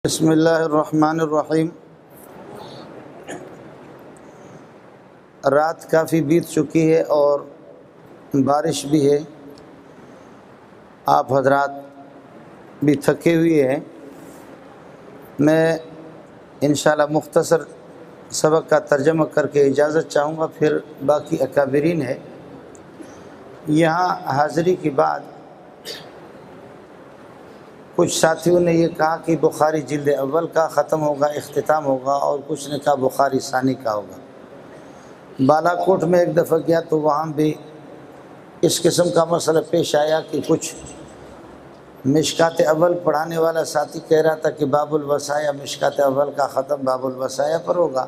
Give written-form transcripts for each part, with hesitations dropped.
بسم اللہ الرحمن الرحیم۔ رات کافی بیت چکی ہے اور بارش بھی ہے، آپ حضرات بھی تھکے ہوئے ہیں۔ میں انشاءاللہ مختصر سبق کا ترجمہ کر کے اجازت چاہوں گا، پھر باقی اکابرین ہے۔ یہاں حاضری کے بعد کچھ ساتھیوں نے یہ کہا کہ بخاری جلد اول کا ختم ہوگا، اختتام ہوگا، اور کچھ نے کہا بخاری ثانی کا ہوگا۔ بالا کوٹ میں ایک دفعہ گیا تو وہاں بھی اس قسم کا مسئلہ پیش آیا کہ کچھ مشکات اول پڑھانے والا ساتھی کہہ رہا تھا کہ باب الوصایا مشکات اول کا ختم باب الوصایا پر ہوگا،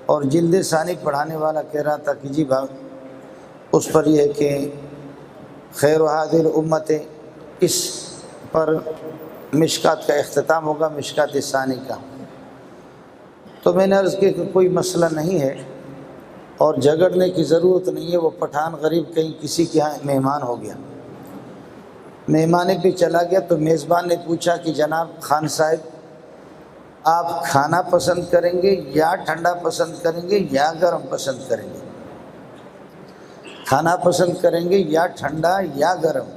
اور جلد ثانی پڑھانے والا کہہ رہا تھا کہ جی اس پر یہ ہے کہ خیر و حاضر امت اس پر مشکات کا اختتام ہوگا، مشکات ثانی کا۔ تو میں نے عرض کی کہ کوئی مسئلہ نہیں ہے اور جھگڑنے کی ضرورت نہیں ہے، وہ پٹھان غریب کہیں کسی کے ہاں مہمان ہو گیا، مہمانی پہ چلا گیا تو میزبان نے پوچھا کہ جناب خان صاحب آپ کھانا پسند کریں گے یا ٹھنڈا پسند کریں گے یا گرم پسند کریں گے؟ کھانا پسند کریں گے یا ٹھنڈا یا گرم؟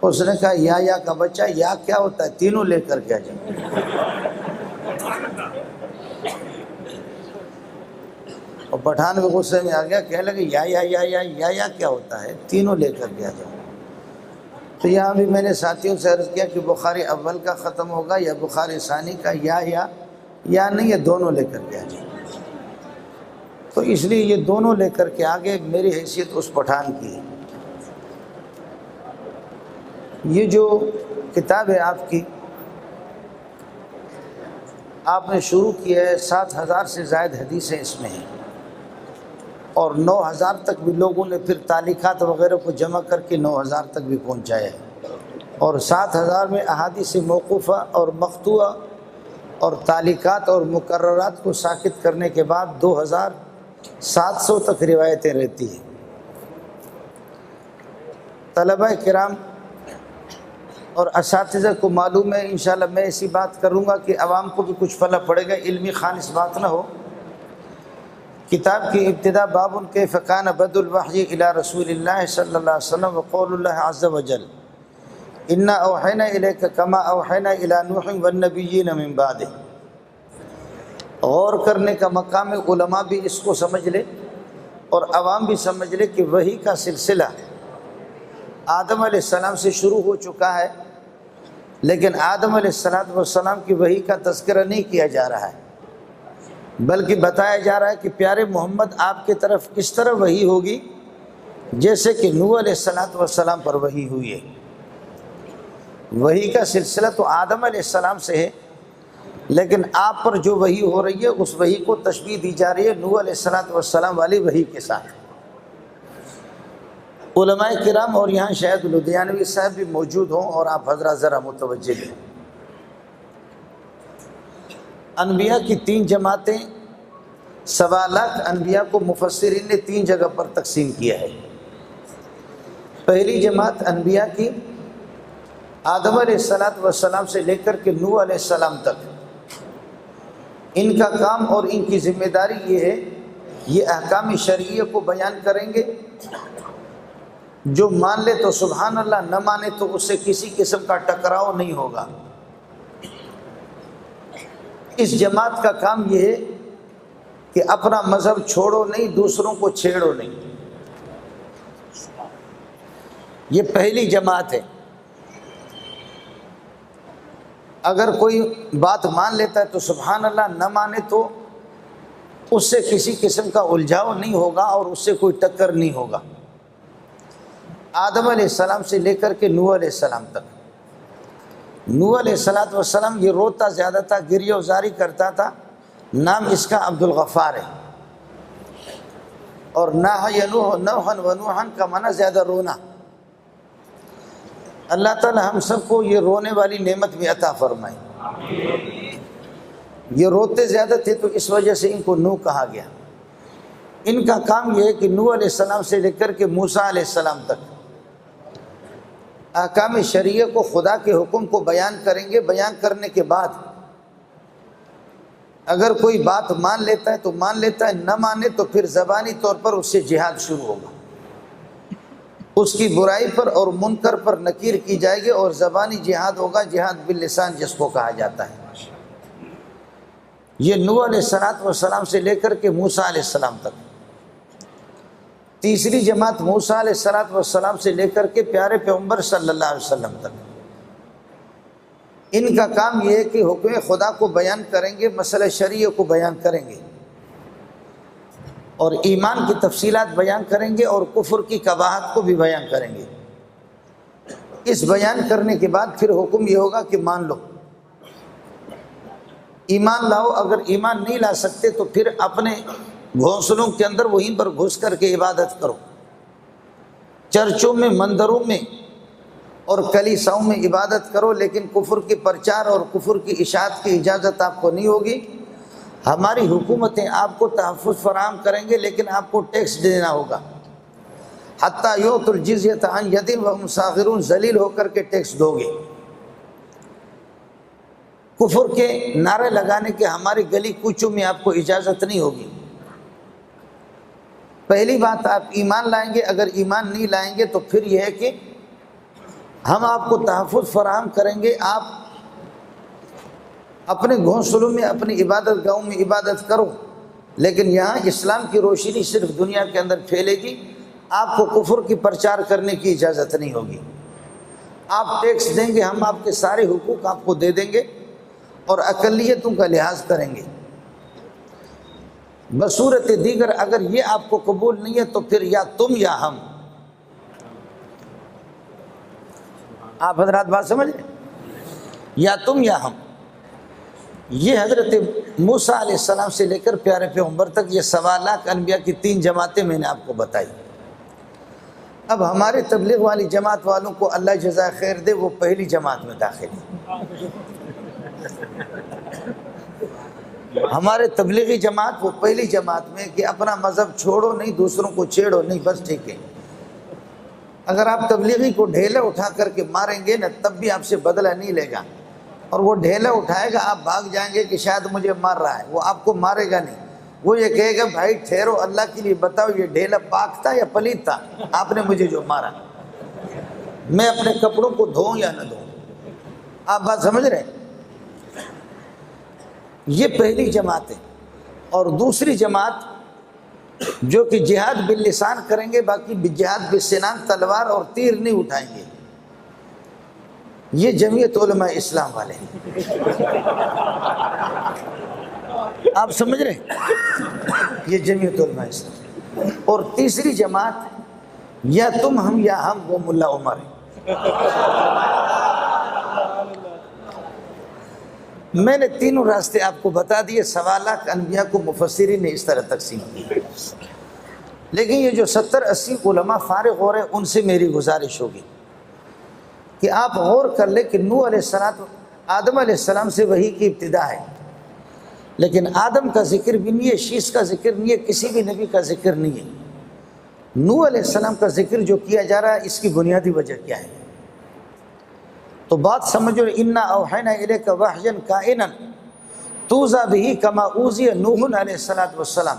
اس نے کہا یا کا بچہ یا کیا ہوتا ہے، تینوں لے کر کے آ جائیں۔ اور پٹھان بھی غصے میں آ گیا، کہنے لگے یا کیا ہوتا ہے، تینوں لے کر کے آ جاؤ۔ تو یہاں بھی میں نے ساتھیوں سے عرض کیا کہ بخاری اول کا ختم ہوگا یا بخاری ثانی کا، یا نہیں، یہ دونوں لے کر کے آ جائیں۔ تو اس لیے یہ دونوں لے کر کے آگے میری حیثیت اس پٹھان کی ہے۔ یہ جو کتاب ہے آپ کی، آپ نے شروع کی ہے، 7,000 سے زائد حدیثیں اس میں ہیں، اور 9,000 تک بھی لوگوں نے پھر تعلیقات وغیرہ کو جمع کر کے 9,000 تک بھی پہنچایا ہے، اور 7,000 میں احادیث موقوفہ اور مقطوعہ اور تعلیقات اور مقررات کو ساکت کرنے کے بعد 2,700 تک روایتیں رہتی ہیں۔ طلبہ کرام اور اساتذہ کو معلوم ہے، انشاءاللہ میں ایسی بات کروں گا کہ عوام کو بھی کچھ پلہ پڑے گا، علمی خالص بات نہ ہو۔ کتاب کی ابتدا باب کیف کان بدء الوحی الی رسول اللہ صلی اللہ علیہ وسلم وقول اللہ عز وجل انا اوحینا الیک کما اوحینا الی نوح والنبیین من بعدہ۔ غور کرنے کا مقام ہے، علماء بھی اس کو سمجھ لے اور عوام بھی سمجھ لے کہ وحی کا سلسلہ آدم علیہ السلام سے شروع ہو چکا ہے، لیکن آدم علیہ السلام کی وحی کا تذکرہ نہیں کیا جا رہا ہے، بلکہ بتایا جا رہا ہے کہ پیارے محمد آپ کی طرف اس طرح وحی ہوگی جیسے کہ نوح علیہ السلام پر وحی ہوئی ہے۔ وحی کا سلسلہ تو آدم علیہ السلام سے ہے، لیکن آپ پر جو وحی ہو رہی ہے اس وحی کو تشبیہ دی جا رہی ہے نوح علیہ السلام والی وحی کے ساتھ۔ علماء کرام اور یہاں شاید لدھیانوی صاحب بھی موجود ہوں اور آپ حضرات ذرا متوجہ ہیں۔ انبیاء کی 3 جماعتیں، 1.25 لاکھ انبیاء کو مفسرین نے 3 جگہ پر تقسیم کیا ہے۔ پہلی جماعت انبیاء کی آدم علیہ السلام سے لے کر کے نوح علیہ السلام تک، ان کا کام اور ان کی ذمہ داری یہ ہے، یہ احکام شرعیہ کو بیان کریں گے، جو مان لے تو سبحان اللہ، نہ مانے تو اس سے کسی قسم کا ٹکراؤ نہیں ہوگا۔ اس جماعت کا کام یہ ہے کہ اپنا مذہب چھوڑو نہیں، دوسروں کو چھیڑو نہیں، یہ پہلی جماعت ہے۔ اگر کوئی بات مان لیتا ہے تو سبحان اللہ، نہ مانے تو اس سے کسی قسم کا الجھاؤ نہیں ہوگا اور اس سے کوئی ٹکر نہیں ہوگا۔ آدم علیہ السلام سے لے کر کے نوح علیہ السلام تک، نوح علیہ السلام یہ روتا زیادہ تھا، گریہ وزاری کرتا تھا، نام اس کا عبد الغفار ہے، اور نوحا و نوحا کا معنی زیادہ رونا۔ اللہ تعالی ہم سب کو یہ رونے والی نعمت بھی عطا فرمائے۔ یہ روتے زیادہ تھے تو اس وجہ سے ان کو نوح کہا گیا۔ ان کا کام یہ ہے کہ نوح علیہ السلام سے لے کر کے موسیٰ علیہ السلام تک احکام شریعہ کو، خدا کے حکم کو بیان کریں گے۔ بیان کرنے کے بعد اگر کوئی بات مان لیتا ہے تو مان لیتا ہے، نہ مانے تو پھر زبانی طور پر اس سے جہاد شروع ہوگا، اس کی برائی پر اور منکر پر نکیر کی جائے گی، اور زبانی جہاد ہوگا، جہاد باللسان جس کو کہا جاتا ہے۔ یہ نوح علیہ السلام سے لے کر کے موسیٰ علیہ السلام تک۔ تیسری جماعت موسیٰ علیہ السلام سے لے کر کے پیارے پیغمبر صلی اللہ علیہ وسلم تک، ان کا کام یہ ہے کہ حکم خدا کو بیان کریں گے، مسئلہ شریعہ کو بیان کریں گے، اور ایمان کی تفصیلات بیان کریں گے، اور کفر کی قباحت کو بھی بیان کریں گے۔ اس بیان کرنے کے بعد پھر حکم یہ ہوگا کہ مان لو، ایمان لاؤ۔ اگر ایمان نہیں لا سکتے تو پھر اپنے گھونسلوں کے اندر وہیں پر گھس کر کے عبادت کرو، چرچوں میں، مندروں میں اور کلیساؤں میں عبادت کرو، لیکن کفر کے پرچار اور کفر کی اشاعت کی اجازت آپ کو نہیں ہوگی۔ ہماری حکومتیں آپ کو تحفظ فراہم کریں گے، لیکن آپ کو ٹیکس دینا ہوگا، حتیٰ یؤتوا الجزیۃ عن ید وہم صاغرون، ذلیل ہو کر کے ٹیکس دو گے۔ کفر کے نعرے لگانے کے ہماری گلی کوچوں میں آپ کو اجازت نہیں ہوگی۔ پہلی بات آپ ایمان لائیں گے، اگر ایمان نہیں لائیں گے تو پھر یہ ہے کہ ہم آپ کو تحفظ فراہم کریں گے، آپ اپنے گھونسلوں میں، اپنی عبادت گاہوں میں عبادت کرو، لیکن یہاں اسلام کی روشنی صرف دنیا کے اندر پھیلے گی، آپ کو کفر کی پرچار کرنے کی اجازت نہیں ہوگی۔ آپ ٹیکس دیں گے، ہم آپ کے سارے حقوق آپ کو دے دیں گے، اور اقلیتوں کا لحاظ کریں گے۔ بصورت دیگر اگر یہ آپ کو قبول نہیں ہے تو پھر یا تم یا ہم۔ آپ حضرات بات سمجھ رہے ہیں؟ یا تم یا ہم۔ یہ حضرت موسیٰ علیہ السلام سے لے کر پیارے پیغمبر تک یہ 1.25 لاکھ انبیاء کی 3 جماعتیں میں نے آپ کو بتائی۔ اب ہمارے تبلیغ والی جماعت والوں کو اللہ جزائے خیر دے، وہ پہلی جماعت میں داخل ہیں۔ ہمارے تبلیغی جماعت وہ پہلی جماعت میں کہ اپنا مذہب چھوڑو نہیں، دوسروں کو چھیڑو نہیں، بس ٹھیک ہے۔ اگر آپ تبلیغی کو ڈھیلا اٹھا کر کے ماریں گے نا، تب بھی آپ سے بدلہ نہیں لے گا، اور وہ ڈھیلا اٹھائے گا، آپ بھاگ جائیں گے کہ شاید مجھے مار رہا ہے، وہ آپ کو مارے گا نہیں، وہ یہ کہے گا بھائی ٹھہرو، اللہ کے لیے بتاؤ یہ ڈھیلا پاک تھا یا پلید تھا، آپ نے مجھے جو مارا، میں اپنے کپڑوں کو دھوؤں یا نہ دھوؤں۔ آپ بات سمجھ رہے ہیں؟ یہ پہلی جماعت ہے۔ اور دوسری جماعت جو کہ جہاد باللسان کریں گے، باقی جہاد بالسنان، تلوار اور تیر نہیں اٹھائیں گے، یہ جمعیت علماء اسلام والے ہیں۔ آپ سمجھ رہے ہیں؟ یہ جمعیت علماء اسلام۔ اور تیسری جماعت یا تم ہم یا ہم، وہ ملا عمر ہے۔ میں نے تینوں راستے آپ کو بتا دیے۔ 1.25 لاکھ انبیاء کو مفسرین نے اس طرح تقسیم کی، لیکن یہ جو 70-80 علماء فارغ ہو رہے ہیں، ان سے میری گزارش ہوگی کہ آپ غور کر لیں کہ نوح علیہ السلام، آدم علیہ السلام سے وحی کی ابتدا ہے، لیکن آدم کا ذکر بھی نہیں ہے، شیش کا ذکر نہیں ہے، کسی بھی نبی کا ذکر نہیں ہے۔ نوح علیہ السلام کا ذکر جو کیا جا رہا ہے، اس کی بنیادی وجہ کیا ہے؟ تو بات سمجھو، انا اوحینا الیک وحیا کائنا توزی بہ کما اوذی نوح علیہ السلام۔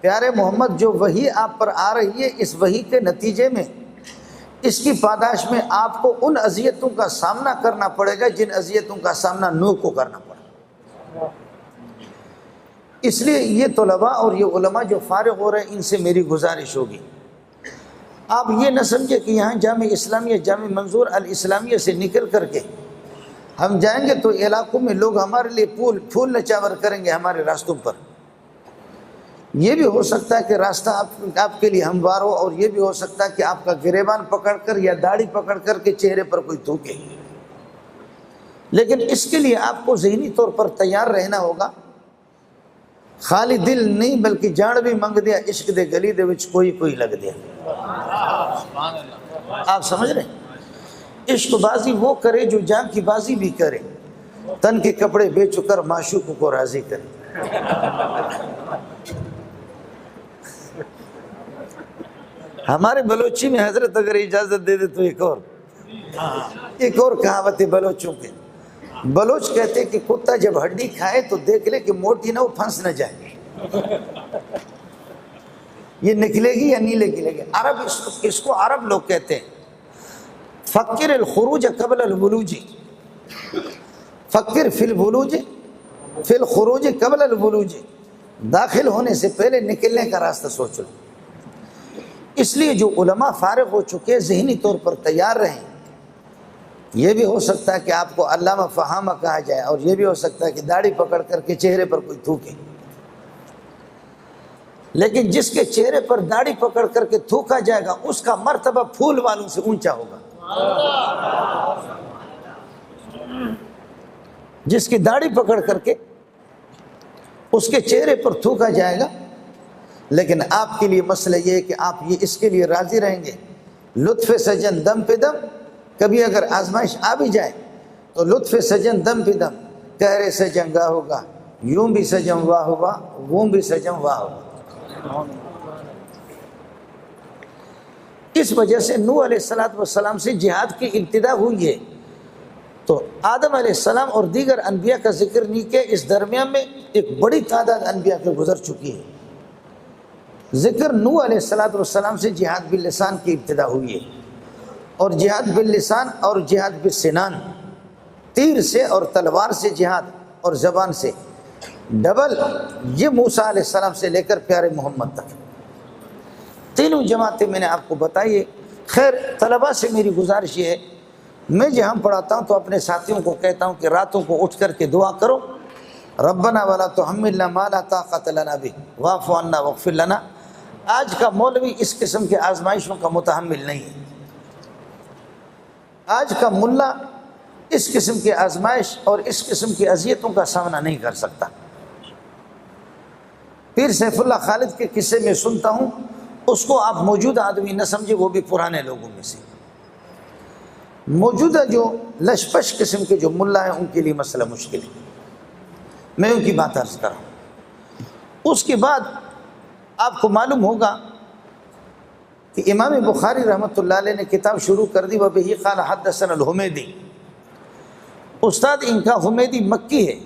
پیارے محمد، جو وحی آپ پر آ رہی ہے، اس وحی کے نتیجے میں، اس کی پاداش میں آپ کو ان اذیتوں کا سامنا کرنا پڑے گا جن اذیتوں کا سامنا نوح کو کرنا پڑا۔ اس لیے یہ طلباء اور یہ علماء جو فارغ ہو رہے ہیں، ان سے میری گزارش ہوگی، آپ یہ نہ سمجھے کہ یہاں جامع اسلامیہ، جامع منظور الاسلامیہ سے نکل کر کے ہم جائیں گے تو علاقوں میں لوگ ہمارے لیے پھول نچاور کریں گے ہمارے راستوں پر۔ یہ بھی ہو سکتا ہے کہ راستہ آپ کے لیے ہموار ہو، اور یہ بھی ہو سکتا ہے کہ آپ کا گریبان پکڑ کر یا داڑھی پکڑ کر کے چہرے پر کوئی تھوکے، لیکن اس کے لیے آپ کو ذہنی طور پر تیار رہنا ہوگا۔ خالی دل نہیں بلکہ جان بھی منگ دیا، عشق دے گلی دے وچ کوئی کوئی لگ دیا۔ آپ سمجھ رہے ہیں؟ عشق بازی وہ کرے جو جان کی بازی بھی کرے، تن کے کپڑے بیچ کر معشوق کو راضی کرے۔ ہمارے بلوچی میں حضرت اگر اجازت دے دے تو ایک اور ایک اور کہاوت ہے بلوچوں کے، بلوچ کہتے کہ کتا جب ہڈی کھائے تو دیکھ لے کہ موٹی نہ ہو، پھنس نہ جائے، یہ نکلے گی یا نہیں نکلے گی۔ عرب اس کو عرب لوگ کہتے ہیں فکر الخروج قبل الولوج، فکر فی الولوج فی الخروج قبل الولوج، داخل ہونے سے پہلے نکلنے کا راستہ سوچ لو۔ اس لیے جو علماء فارغ ہو چکے ذہنی طور پر تیار رہیں، یہ بھی ہو سکتا ہے کہ آپ کو علامہ فہامہ کہا جائے، اور یہ بھی ہو سکتا ہے کہ داڑھی پکڑ کر کے چہرے پر کوئی تھوکے، لیکن جس کے چہرے پر داڑھی پکڑ کر کے تھوکا جائے گا اس کا مرتبہ پھول والوں سے اونچا ہوگا۔ جس کی داڑھی پکڑ کر کے اس کے چہرے پر تھوکا جائے گا، لیکن آپ کے لیے مسئلہ یہ ہے کہ آپ یہ اس کے لیے راضی رہیں گے لطف سجن دم پہ دم، کبھی اگر آزمائش آ بھی جائے تو لطف سجن دم پہ دم، کہرے سجن گاہ ہوگا، یوں بھی سجن واہ ہوا، وہ بھی سجن واہ ہوگا۔ اس وجہ سے نوح علیہ السلام سے جہاد کی ابتدا ہوئی ہے، تو آدم علیہ السلام اور دیگر انبیاء کا ذکر نہیں کہ اس درمیان میں ایک بڑی تعداد انبیاء کے گزر چکی ہے۔ ذکر نوح علیہ السلام سے جہاد باللسان کی ابتدا ہوئی ہے، اور جہاد باللسان اور جہاد بالسنان، تیر سے اور تلوار سے جہاد اور زبان سے، ڈبل یہ موسیٰ علیہ السلام سے لے کر پیارے محمد تک تینوں جماعتیں میں نے آپ کو بتائی ہے۔ خیر طلباء سے میری گزارش یہ ہے، میں جہاں پڑھاتا ہوں تو اپنے ساتھیوں کو کہتا ہوں کہ راتوں کو اٹھ کر کے دعا کرو، ربنا ولا تحملنا ما لا طاقت لنا به واعف عنا واغفر لنا۔ آج کا مولوی اس قسم کے آزمائشوں کا متحمل نہیں ہے، آج کا ملا اس قسم کی آزمائش اور اس قسم کی اذیتوں کا سامنا نہیں کر سکتا۔ پیر سیف اللہ خالد کے قصے میں سنتا ہوں، اس کو آپ موجودہ آدمی نہ سمجھے، وہ بھی پرانے لوگوں میں سے۔ موجودہ جو لشپش قسم کے جو ملا ہیں ان کے لیے مسئلہ مشکل ہے، میں ان کی بات عرض کر رہا ہوں۔ اس کے بعد آپ کو معلوم ہوگا کہ امام بخاری رحمۃ اللہ علیہ نے کتاب شروع کر دی، وَبِهِ قَالَ حَدَّثَنَا الْحُمَيْدِي۔ استاد ان کا حمیدی مکی ہے،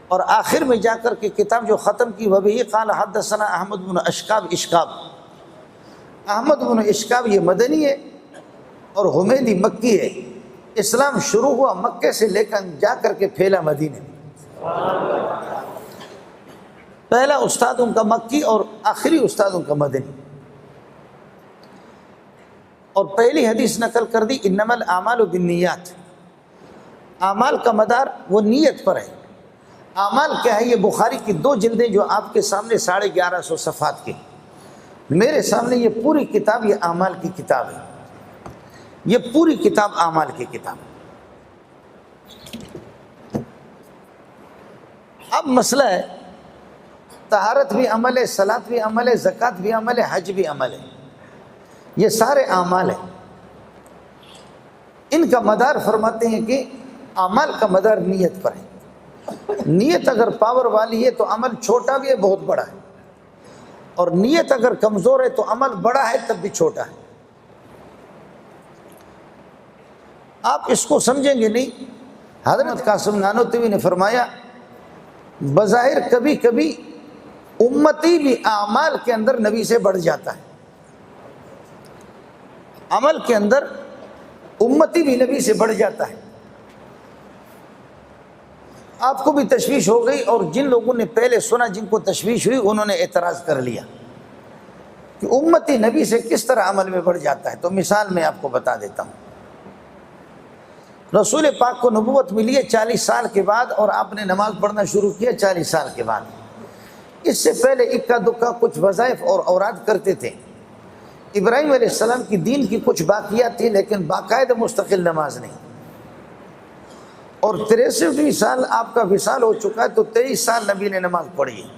اور آخر میں جا کر کے کتاب جو ختم کی، وَبِهِ قَالَ حَدَّثَنَا احمد بن اشکاب۔ احمد بن اشکاب یہ مدنی ہے اور حمیدی مکی ہے۔ اسلام شروع ہوا مکے سے، لے کر جا کر کے پھیلا مدینے میں۔ پہلا استاد ان کا مکی اور آخری استاد ان کا مدنی، اور پہلی حدیث نقل کر دی انما الاعمال بالنیات۔ اعمال کا مدار وہ نیت پر ہے۔ اعمال کیا ہے؟ یہ بخاری کی 2 جلدیں جو آپ کے سامنے 1150 صفحات کی، میرے سامنے یہ پوری کتاب یہ اعمال کی کتاب ہے، یہ پوری کتاب اعمال کی کتاب ہے۔ اب مسئلہ ہے، طہارت بھی عمل ہے، صلاۃ بھی عمل ہے، زکوٰۃ بھی عمل ہے، حج بھی عمل ہے، یہ سارے اعمال ہیں۔ ان کا مدار فرماتے ہیں کہ اعمال کا مدار نیت پر ہے۔ نیت اگر پاور والی ہے تو عمل چھوٹا بھی ہے، بہت بڑا ہے، اور نیت اگر کمزور ہے تو عمل بڑا ہے تب بھی چھوٹا ہے۔ آپ اس کو سمجھیں گے نہیں۔ حضرت قاسم نانوتوی نے فرمایا بظاہر کبھی کبھی امتی بھی اعمال کے اندر نبی سے بڑھ جاتا ہے، عمل کے اندر امتی بھی نبی سے بڑھ جاتا ہے۔ آپ کو بھی تشویش ہو گئی، اور جن لوگوں نے پہلے سنا، جن کو تشویش ہوئی، انہوں نے اعتراض کر لیا کہ امتی نبی سے کس طرح عمل میں بڑھ جاتا ہے۔ تو مثال میں آپ کو بتا دیتا ہوں۔ رسول پاک کو نبوت ملی ہے 40 سال کے بعد، اور آپ نے نماز پڑھنا شروع کیا 40 سال کے بعد۔ اس سے پہلے اکا دکا کچھ وظائف اور اوراد کرتے تھے۔ ابراہیم علیہ السلام کی دین کی کچھ باقیات تھی، لیکن باقاعدہ مستقل نماز نہیں۔ اور 63 سال آپ کا وصال ہو چکا ہے، تو 23 سال نبی نے نماز پڑھی ہے،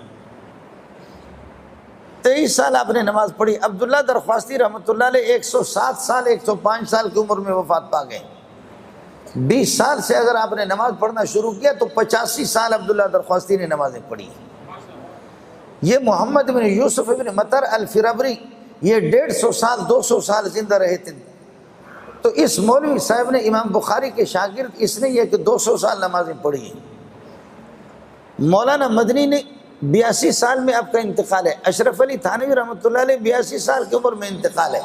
23 سال آپ نے نماز پڑھی۔ عبداللہ درخواستی رحمۃ اللہ علیہ 107 سال 105 سال کی عمر میں وفات پا گئے۔ 20 سال سے اگر آپ نے نماز پڑھنا شروع کیا تو 85 سال عبداللہ درخواستی نے نمازیں پڑھی ہیں۔ یہ محمد بن یوسف بن مطر الفرابری یہ 150 سال 200 سال زندہ رہے تھے، تو اس مولوی صاحب نے امام بخاری کے شاگرد اس نے یہ کہ 200 سال نمازیں پڑھی ہیں۔ مولانا مدنی نے 82 سال میں آپ کا انتقال ہے۔ اشرف علی تھانوی رحمۃ اللہ علیہ 82 سال کی عمر میں انتقال ہے۔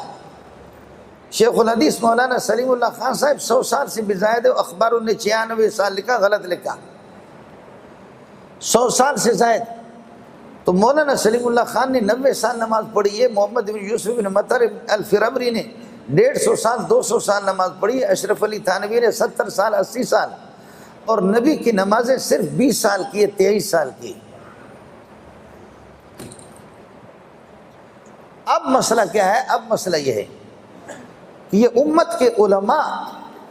شیخ الحدیث مولانا سلیم اللہ خان صاحب 100 سال سے بھی زائد ہے، اخباروں نے 96 سال لکھا، غلط لکھا، 100 سال سے زائد۔ تو مولانا سلیم اللہ خان نے 90 سال نماز پڑھی ہے، محمد بن یوسف بن مطر الفربری نے 150 سال 200 سال نماز پڑھی ہے، اشرف علی تھانوی نے 70 سال 80 سال، اور نبی کی نمازیں صرف 20 سال کی ہے، 23 سال کی۔ اب مسئلہ کیا ہے؟ اب مسئلہ یہ ہے کہ یہ امت کے علماء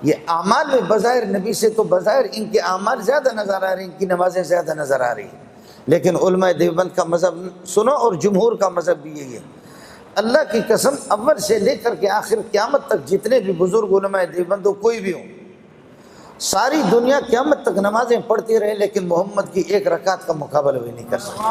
یہ اعمال میں بظاہر نبی سے تو بظاہر ان کے اعمال زیادہ نظر آ رہے ہیں، ان کی نمازیں زیادہ نظر آ رہی ہیں، لیکن علماء دیوبند کا مذہب سنو اور جمہور کا مذہب بھی یہی ہے۔ اللہ کی قسم، اول سے لے کر کے آخر قیامت تک جتنے بھی بزرگ علماء دیوبند ہو، کوئی بھی ہو، ساری دنیا قیامت تک نمازیں پڑھتی رہے لیکن محمد کی ایک رکعت کا مقابلہ بھی نہیں کر سکتے۔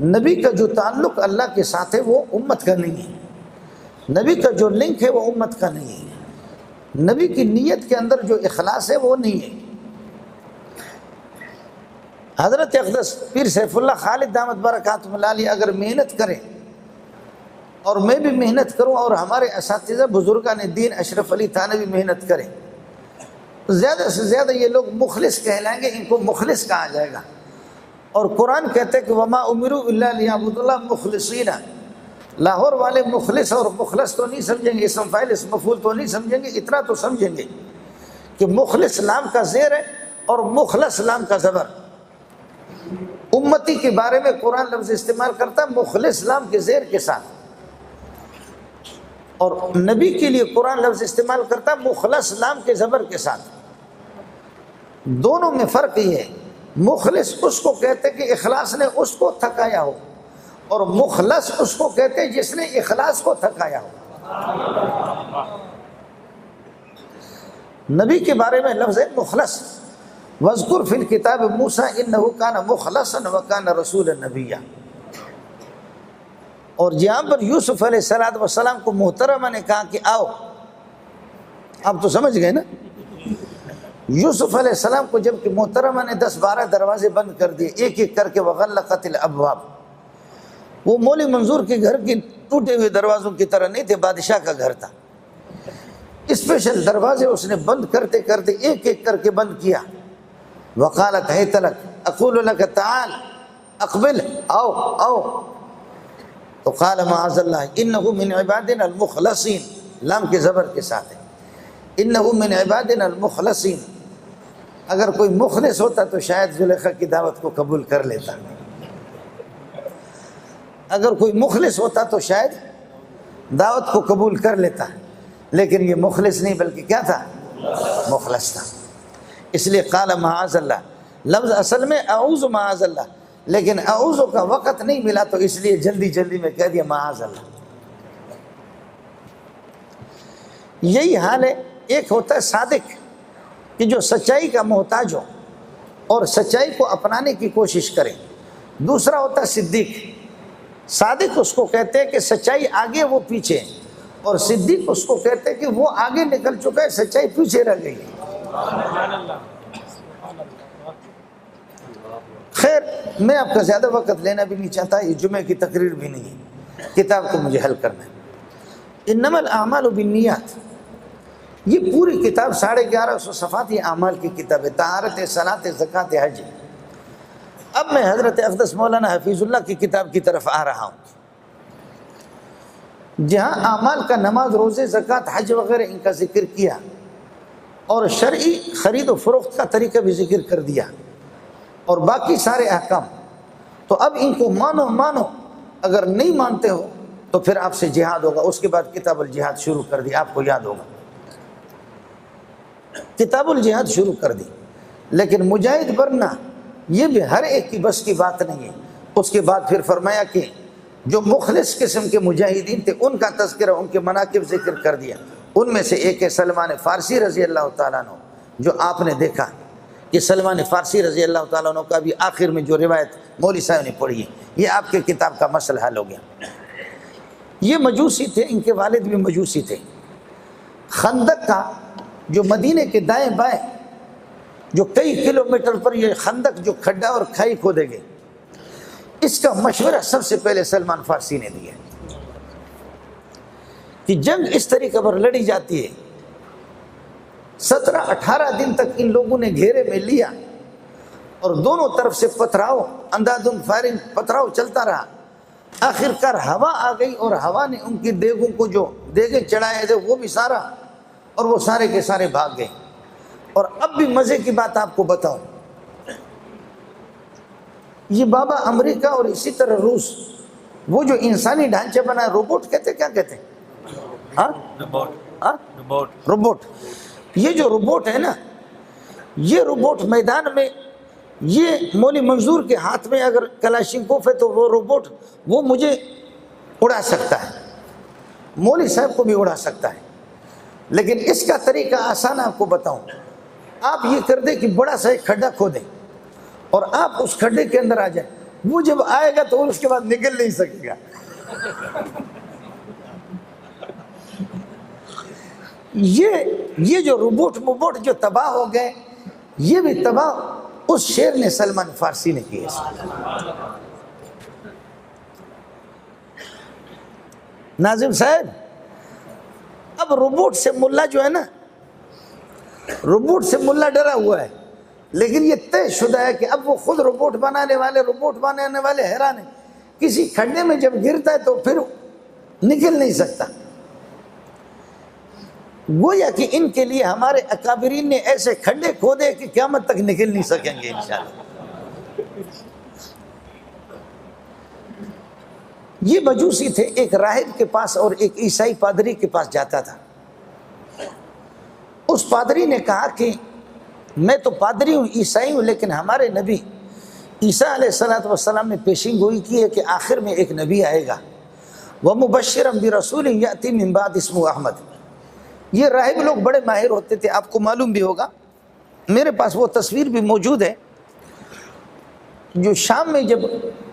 نبی کا جو تعلق اللہ کے ساتھ ہے وہ امت کا نہیں ہے، نبی کا جو لنک ہے وہ امت کا نہیں ہے، نبی کی نیت کے اندر جو اخلاص ہے وہ نہیں ہے۔ حضرت اقدس پیر سیف اللہ خالد دامت برکاتہ اللہ علیہ اگر محنت کریں اور میں بھی محنت کروں اور ہمارے اساتذہ بزرگان دین اشرف علی تھانوی محنت کریں، زیادہ سے زیادہ یہ لوگ مخلص کہلائیں گے، ان کو مخلص کہا جائے گا۔ اور قرآن کہتے ہیں کہ وما امروا الا لیعبدوا اللہ مخلصین، لاہور والے مخلص اور مخلص تو نہیں سمجھیں گے، اسم فاعل اسم مفعول تو نہیں سمجھیں گے، اتنا تو سمجھیں گے کہ مخلص لام کا زیر ہے اور مخلص لام کا زبر۔ امتی کے بارے میں قرآن لفظ استعمال کرتا ہے مخلص لام کے زیر کے ساتھ، اور نبی کے لیے قرآن لفظ استعمال کرتا ہے مخلص لام کے زبر کے ساتھ۔ دونوں میں فرق یہ ہے، مخلص اس کو کہتے کہ اخلاص نے اس کو تھکایا ہو، اور مخلص اس کو کہتے جس نے اخلاص کو تھکایا ہو۔ نبی کے بارے میں لفظ ہے مخلص، وَاذْكُرْ فِي الْكِتَابِ مُوسَىٰ إِنَّهُ كَانَ مُخْلَصًا وَكَانَ رَسُولًا نَبِيًّا۔ اور جہاں پر یوسف علیہ السلام کو محترمہ نے کہا کہ آؤ، آپ تو سمجھ گئے نا، یوسف علیہ السلام کو جب کہ محترمہ نے 10-12 دروازے بند کر دیے ایک ایک کر کے، وَغَلَّقَتِ الْأَبْوَابِ، وہ مولی منظور کے گھر کے ٹوٹے ہوئے دروازوں کی طرح نہیں تھے، بادشاہ کا گھر تھا، اسپیشل دروازے اس نے بند کرتے کرتے ایک ایک کر کے بند کیا۔ وقالت حیت لک اقول لک تعال اقبل، آؤ آؤ، تو قال معاذ اللہ انہ من عبادنا المخلصین، لام کے زبر کے ساتھ ہے، انہ من عبادنا المخلصین۔ اگر کوئی مخلص ہوتا تو شاید زلیخا کی دعوت کو قبول کر لیتا، اگر کوئی مخلص ہوتا تو شاید دعوت کو قبول کر لیتا، لیکن یہ مخلص نہیں بلکہ کیا تھا؟ مخلص تھا۔ اس لیے قال معاذ اللہ، لفظ اصل میں اعوذ معاذ اللہ، لیکن اعوذ کا وقت نہیں ملا تو اس لیے جلدی جلدی میں کہہ دیا معاذ اللہ۔ یہی حال ہے، ایک ہوتا ہے صادق کہ جو سچائی کا محتاج ہو اور سچائی کو اپنانے کی کوشش کرے، دوسرا ہوتا ہے صدیق۔ صادق اس کو کہتے ہیں کہ سچائی آگے وہ پیچھے، اور صدیق اس کو کہتے ہیں کہ وہ آگے نکل چکا ہے، سچائی پیچھے رہ گئی ہے۔ خیر، میں آپ کا زیادہ وقت لینا بھی نہیں چاہتا، یہ جمعے کی تقریر بھی نہیں ہے، کتاب کو مجھے حل کرنا ہے۔ انما الاعمال بالنیات، یہ پوری کتاب 1150 صفحات یہ اعمال کی کتاب ہے، طہارت، صلاۃ، زکوٰۃ، حج۔ اب میں حضرت اقدس مولانا حفیظ اللہ کی کتاب کی طرف آ رہا ہوں، جہاں اعمال کا نماز، روزے، زکوٰۃ، حج وغیرہ ان کا ذکر کیا، اور شرعی خرید و فروخت کا طریقہ بھی ذکر کر دیا، اور باقی سارے احکام۔ تو اب ان کو مانو، اگر نہیں مانتے ہو تو پھر آپ سے جہاد ہوگا۔ اس کے بعد کتاب الجہاد شروع کر دی، آپ کو یاد ہوگا کتاب الجہاد شروع کر دی، لیکن مجاہد بننا یہ بھی ہر ایک کی بس کی بات نہیں ہے۔ اس کے بعد پھر فرمایا کہ جو مخلص قسم کے مجاہدین تھے ان کا تذکرہ، ان کے مناقب ذکر کر دیا۔ ان میں سے ایک ہے سلمان فارسی رضی اللہ تعالیٰ عنہ، جو آپ نے دیکھا کہ سلمان فارسی رضی اللہ تعالیٰ عنہ کا بھی آخر میں جو روایت مولوی صاحب نے پڑھی ہے، یہ آپ کے کتاب کا مسئلہ حل ہو گیا۔ یہ مجوسی تھے، ان کے والد بھی مجوسی تھے۔ خندق کا جو مدینے کے دائیں بائیں جو کئی کلومیٹر پر یہ خندق جو کھڈا اور کھائی کھودے گئے، اس کا مشورہ سب سے پہلے سلمان فارسی نے دیا کہ جنگ اس طریقے پر لڑی جاتی ہے۔ 17-18 دن تک ان لوگوں نے گھیرے میں لیا اور دونوں طرف سے پتھراؤ، اندھادھند فائرنگ، پتھراؤ چلتا رہا۔ آخر کار ہوا آ گئی اور ہوا نے ان کی دیگوں کو جو دیگیں چڑھائے تھے وہ بھی سارا، اور وہ سارے کے سارے بھاگ گئے۔ اور اب بھی مزے کی بات آپ کو بتاؤں، یہ بابا امریکہ اور اسی طرح روس، وہ جو انسانی ڈھانچے بنا ہے، روبوٹ کہتے کیا کہتے ہیں؟ روبوٹ۔ یہ جو روبوٹ ہے نا، یہ روبوٹ میدان میں، یہ مولی منظور کے ہاتھ میں اگر کلاشنکوف ہے تو وہ روبوٹ وہ مجھے اڑا سکتا ہے، مولی صاحب کو بھی اڑا سکتا ہے۔ لیکن اس کا طریقہ آسان آپ کو بتاؤں، آپ یہ کر دیں کہ بڑا سا ایک کھڈا کھودیں اور آپ اس کھڈے کے اندر آ جائیں، وہ جب آئے گا تو اس کے بعد نکل نہیں سکے گا۔ یہ جو روبوٹ جو تباہ ہو گئے، یہ بھی تباہ اس شیر نے سلمان فارسی نے کیے۔ ناظم صاحب، اب روبوٹ سے ملا جو ہے نا، روبوٹ سے ملا ڈرا ہوا ہے، لیکن یہ طے شدہ ہے کہ اب وہ خود روبوٹ بنانے والے حیران ہیں، کسی کھڈے میں جب گرتا ہے تو پھر نکل نہیں سکتا۔ گویا کہ ان کے لیے ہمارے اکابرین نے ایسے کھڈے کھودے کہ قیامت تک نکل نہیں سکیں گے انشاءاللہ۔ یہ مجوسی تھے، ایک راہب کے پاس اور ایک عیسائی پادری کے پاس جاتا تھا۔ اس پادری نے کہا کہ میں تو پادری ہوں، عیسائی ہوں، لیکن ہمارے نبی عیسیٰ علیہ السلام نے پیشین گوئی کی ہے کہ آخر میں ایک نبی آئے گا، وَمُبَشِّرًا بِرَسُولٍ يَأْتِي مِن بَعْدِ اسْمُهُ احمد۔ یہ راہب لوگ بڑے ماہر ہوتے تھے، آپ کو معلوم بھی ہوگا، میرے پاس وہ تصویر بھی موجود ہے، جو شام میں جب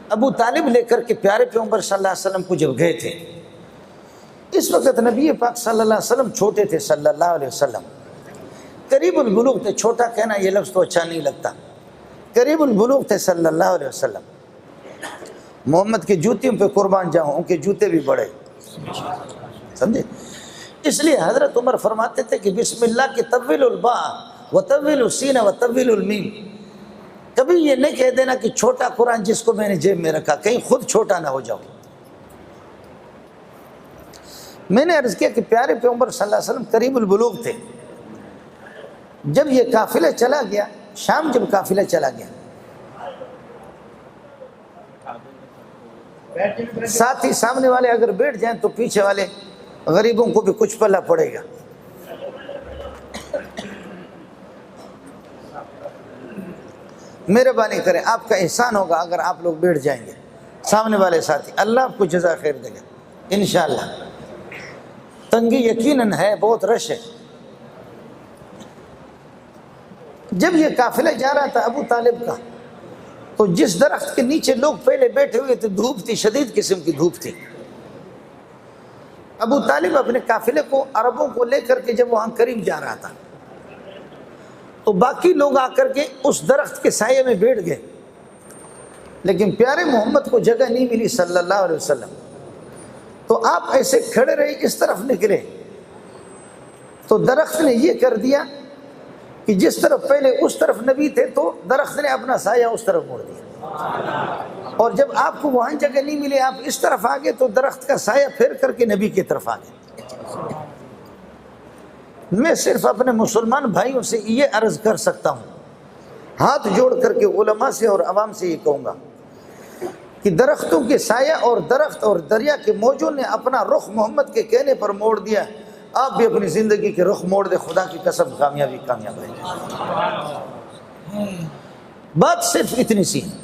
ابو طالب لے کر کے پیارے پیغمبر صلی اللہ علیہ وسلم کو جب گئے تھے، اس وقت نبی پاک صلی اللہ علیہ وسلم چھوٹے تھے، صلی اللہ علیہ وسلم قریب البلوغ تھے۔ چھوٹا کہنا یہ لفظ تو اچھا نہیں لگتا، قریب البلوغ تھے صلی اللہ علیہ وسلم۔ محمد کی جوتیوں پہ قربان جاؤں، ان کے جوتے بھی بڑے، سمجھے؟ اس لیے حضرت عمر فرماتے تھے کہ بسم اللہ کے طویل الباء وطویل السین وطویل المیم، کبھی یہ نہیں کہہ دینا کہ چھوٹا قرآن جس کو میں نے جیب میں رکھا، کہیں خود چھوٹا نہ ہو جاؤ۔ میں نے عرض کیا کہ پیارے پیغمبر صلی اللہ علیہ وسلم قریب البلوغ تھے۔ جب یہ قافلہ چلا گیا، شام جب قافلہ چلا گیا، ساتھ ہی سامنے والے اگر بیٹھ جائیں تو پیچھے والے غریبوں کو بھی کچھ پلہ پڑے گا۔ مہربانی کریں، آپ کا احسان ہوگا اگر آپ لوگ بیٹھ جائیں گے، سامنے والے ساتھی، اللہ آپ کو جزا خیر دے گا انشاءاللہ۔ تنگی یقیناً ہے، بہت رش ہے۔ جب یہ قافلہ جا رہا تھا ابو طالب کا، تو جس درخت کے نیچے لوگ پہلے بیٹھے ہوئے تھے، دھوپ تھی، شدید قسم کی دھوپ تھی۔ ابو طالب اپنے قافلے کو، عربوں کو لے کر کے جب وہاں قریب جا رہا تھا، تو باقی لوگ آ کر کے اس درخت کے سائے میں بیٹھ گئے، لیکن پیارے محمد کو جگہ نہیں ملی صلی اللہ علیہ وسلم۔ تو آپ ایسے کھڑے رہے، اس طرف نکلے، تو درخت نے یہ کر دیا کہ جس طرف پہلے اس طرف نبی تھے تو درخت نے اپنا سایہ اس طرف موڑ دیا، اور جب آپ کو وہاں جگہ نہیں ملی، آپ اس طرف آگے تو درخت کا سایہ پھیر کر کے نبی کی طرف آگے۔ میں صرف اپنے مسلمان بھائیوں سے یہ عرض کر سکتا ہوں، ہاتھ جوڑ کر کے علماء سے اور عوام سے یہ کہوں گا کہ درختوں کے سایہ اور درخت اور دریا کے موجوں نے اپنا رخ محمد کے کہنے پر موڑ دیا، آپ بھی اپنی زندگی کے رخ موڑ دے، خدا کی قسم کامیابی کامیاب ہے۔ بات صرف اتنی سی ہے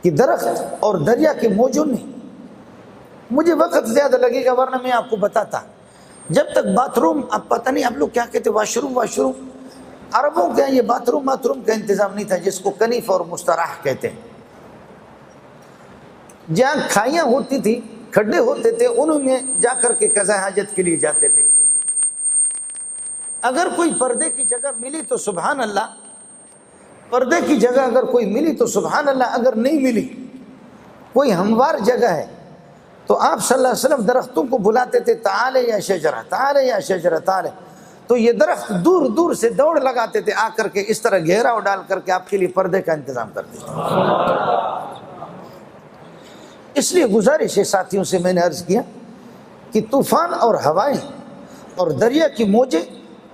کہ درخت اور دریا کے موجوں نے، مجھے وقت زیادہ لگے گا ورنہ میں آپ کو بتاتا، جب تک باتھ روم، اب پتہ نہیں آپ لوگ کیا کہتے، واش روم، عربوں کے یہ باتھ روم کا انتظام نہیں تھا، جس کو کنیف اور مستراح کہتے ہیں۔ جہاں کھائیاں ہوتی تھی، کھڈے ہوتے تھے انہوں میں جا کر کے قضاء حاجت کے لیے جاتے تھے۔ اگر کوئی پردے کی جگہ ملی تو سبحان اللہ، پردے کی جگہ اگر کوئی ملی تو سبحان اللہ، اگر نہیں ملی کوئی ہموار جگہ ہے تو آپ صلی اللہ علیہ وسلم درختوں کو بلاتے تھے، تعالے یا شجرہ، تعالے یا شجرہ، تعالے، تو یہ درخت دور دور سے دوڑ لگاتے تھے، آ کر کے اس طرح گھیراؤ ڈال کر کے آپ کے لیے پردے کا انتظام کرتے تھے۔ اس لیے گزارش ہے ساتھیوں سے، میں نے عرض کیا کہ طوفان اور ہوائیں اور دریا کی موجیں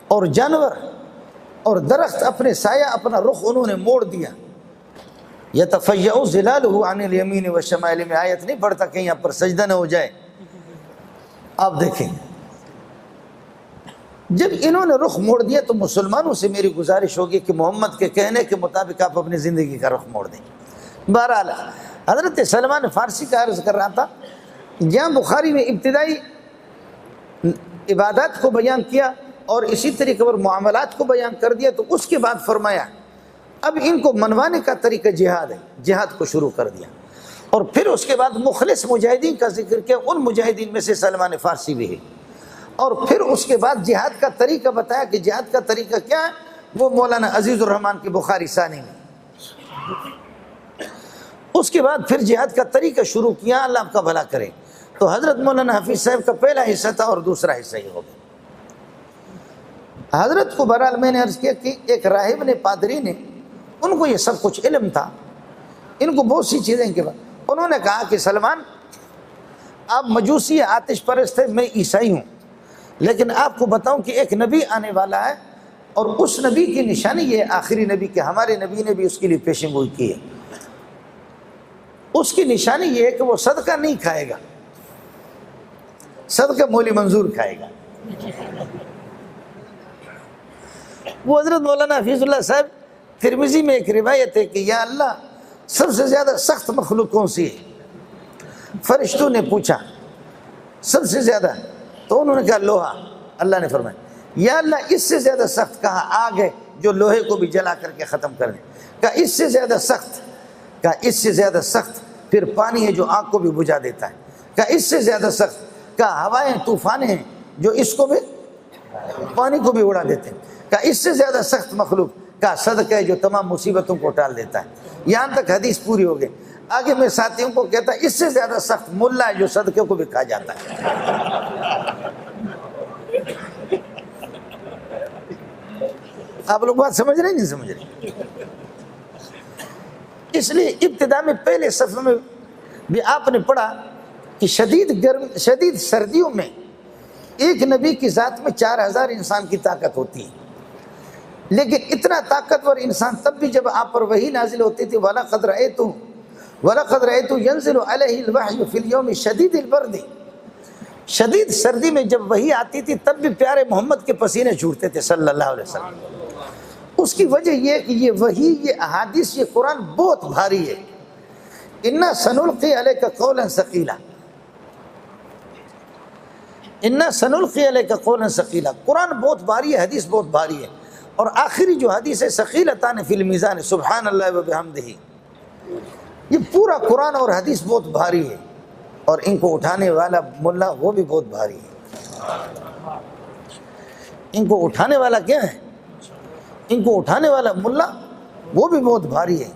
اور جانور اور درخت اپنے سایہ، اپنا رخ انہوں نے موڑ دیا۔ یتفیع ظلالہ عن الیمین والشمائل میں آیت نہیں پڑھتا کہیں یہاں پر سجدہ نہ ہو جائے۔ آپ دیکھیں جب انہوں نے رخ موڑ دیا تو مسلمانوں سے میری گزارش ہوگی کہ محمد کے کہنے کے مطابق آپ اپنی زندگی کا رخ موڑ دیں۔ بہرحال حضرت سلمان فارسی کا عرض کر رہا تھا، جہاں بخاری میں ابتدائی عبادات کو بیان کیا اور اسی طریقے پر معاملات کو بیان کر دیا، تو اس کے بعد فرمایا اب ان کو منوانے کا طریقہ جہاد ہے، جہاد کو شروع کر دیا، اور پھر اس کے بعد مخلص مجاہدین کا ذکر کیا، ان مجاہدین میں سے سلمان فارسی بھی ہے، اور پھر اس کے بعد جہاد کا طریقہ بتایا کہ جہاد کا طریقہ کیا ہے، وہ مولانا عزیز الرحمان کی بخاری ثانی میں۔ اس کے بعد پھر جہاد کا طریقہ شروع کیا، اللہ آپ کا بھلا کرے۔ تو حضرت مولانا حفیظ صاحب کا پہلا حصہ تھا اور دوسرا حصہ یہ ہو گیا۔ حضرت کو بہرحال میں نے عرض کیا کہ ایک راہب نے، پادری نے، ان کو یہ سب کچھ علم تھا، ان کو بہت سی چیزیں کے بعد انہوں نے کہا کہ سلمان آپ مجوسی آتش پرست ہیں، میں عیسائی ہوں، لیکن آپ کو بتاؤں کہ ایک نبی آنے والا ہے، اور اس نبی کی نشانی یہ ہے، آخری نبی کہ ہمارے نبی نے بھی اس کے لیے پیشن گوئی کی ہے، اس کی نشانی یہ ہے کہ وہ صدقہ نہیں کھائے گا، صدقہ مولی منظور کھائے گا۔ وہ حضرت مولانا حفیظ اللہ صاحب، ترمذی میں ایک روایت ہے کہ یا اللہ سب سے زیادہ سخت مخلوق کون سی ہے؟ فرشتوں نے پوچھا سب سے زیادہ، تو انہوں نے کہا لوہا۔ اللہ نے فرمایا یا اللہ اس سے زیادہ سخت، کہا آگ ہے جو لوہے کو بھی جلا کر کے ختم کر دے، کہا اس سے زیادہ سخت، کہا اس سے زیادہ سخت، پھر پانی ہے جو آگ کو بھی بجھا دیتا ہے، کہا اس سے زیادہ سخت، کہا ہوائیں طوفانیں ہیں جو اس کو بھی، پانی کو بھی اڑا دیتے ہیں، کہا اس سے زیادہ سخت مخلوق، کہا صدقہ ہے جو تمام مصیبتوں کو ٹال دیتا ہے۔ یہاں تک حدیث پوری ہو گئی۔ آگے میں ساتھیوں کو کہتا ہے اس سے زیادہ سخت ملا ہے جو صدقے کو بھی کھا جاتا ہے۔ آپ لوگ بات سمجھ رہے ہیں نہیں سمجھ رہے؟ اس لیے ابتدا میں پہلے صفحے میں بھی آپ نے پڑھا کہ شدید سردیوں میں ایک نبی کی ذات میں 4000 انسان کی طاقت ہوتی ہے، لیکن اتنا طاقتور انسان تب بھی جب آپ پر وحی نازل ہوتی تھی، وَلَقَدْ رَأَيْتُ يَنزِلُ عَلَيْهِ الْوَحْيُ فِي الْيَوْمِ شَدِيدِ الْبَرْدِ، شدید سردی میں جب وحی آتی تھی تب بھی پیارے محمد کے پسینے چھوٹتے تھے صلی اللہ علیہ وسلم۔ اس کی وجہ یہ کہ یہ وحی، یہ احادیث، یہ قرآن بہت بھاری ہے۔ اِنَّا سَنُلْقِي عَلَيْكَ قَوْلًا ثَقِيلًا، اِنَّا سَنُلْقِي عَلَيْكَ قَوْلًا ثَقِيلًا، قرآن بہت بھاری ہے، حدیث بہت بھاری ہے، اور آخری جو حدیث ہے ثقیلتان فی المیزان سبحان اللہ وبحمدہ، یہ پورا قرآن اور حدیث بہت بھاری ہے، اور ان کو اٹھانے والا ملا وہ بھی بہت بھاری ہے۔ ان کو اٹھانے والا کیا ہے؟ ان کو اٹھانے والا ملا وہ بھی بہت بھاری ہے۔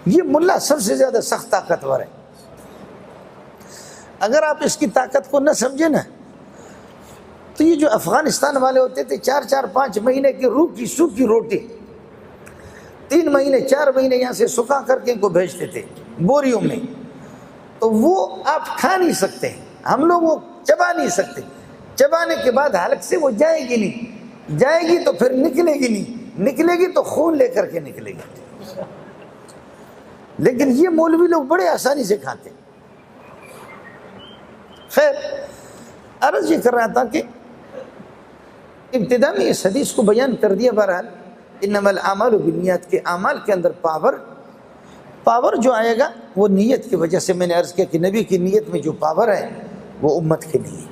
یہ ملا سب سے زیادہ سخت طاقتور ہے۔ اگر آپ اس کی طاقت کو نہ سمجھیں نا تو یہ جو افغانستان والے ہوتے تھے 4-5 مہینے کی روکھی سوکھی روٹی 3 مہینے 4 مہینے یہاں سے سکھا کر کے ان کو بھیجتے تھے بوریوں میں، تو وہ آپ کھا نہیں سکتے، ہم لوگ وہ چبا نہیں سکتے، چبانے کے بعد حلق سے وہ جائے گی نہیں، جائے گی تو پھر نکلے گی نہیں، نکلے گی تو خون لے کر کے نکلے گی۔ لیکن یہ مولوی لوگ بڑے آسانی سے کھاتے۔ خیر عرض یہ کر رہا تھا کہ ابتدا میں اس حدیث کو بیان کر دیا، بہرحال انما الاعمال بالنیات کے اعمال کے اندر پاور جو آئے گا وہ نیت کی وجہ سے، میں نے عرض کیا کہ نبی کی نیت میں جو پاور ہے وہ امت کے لیے۔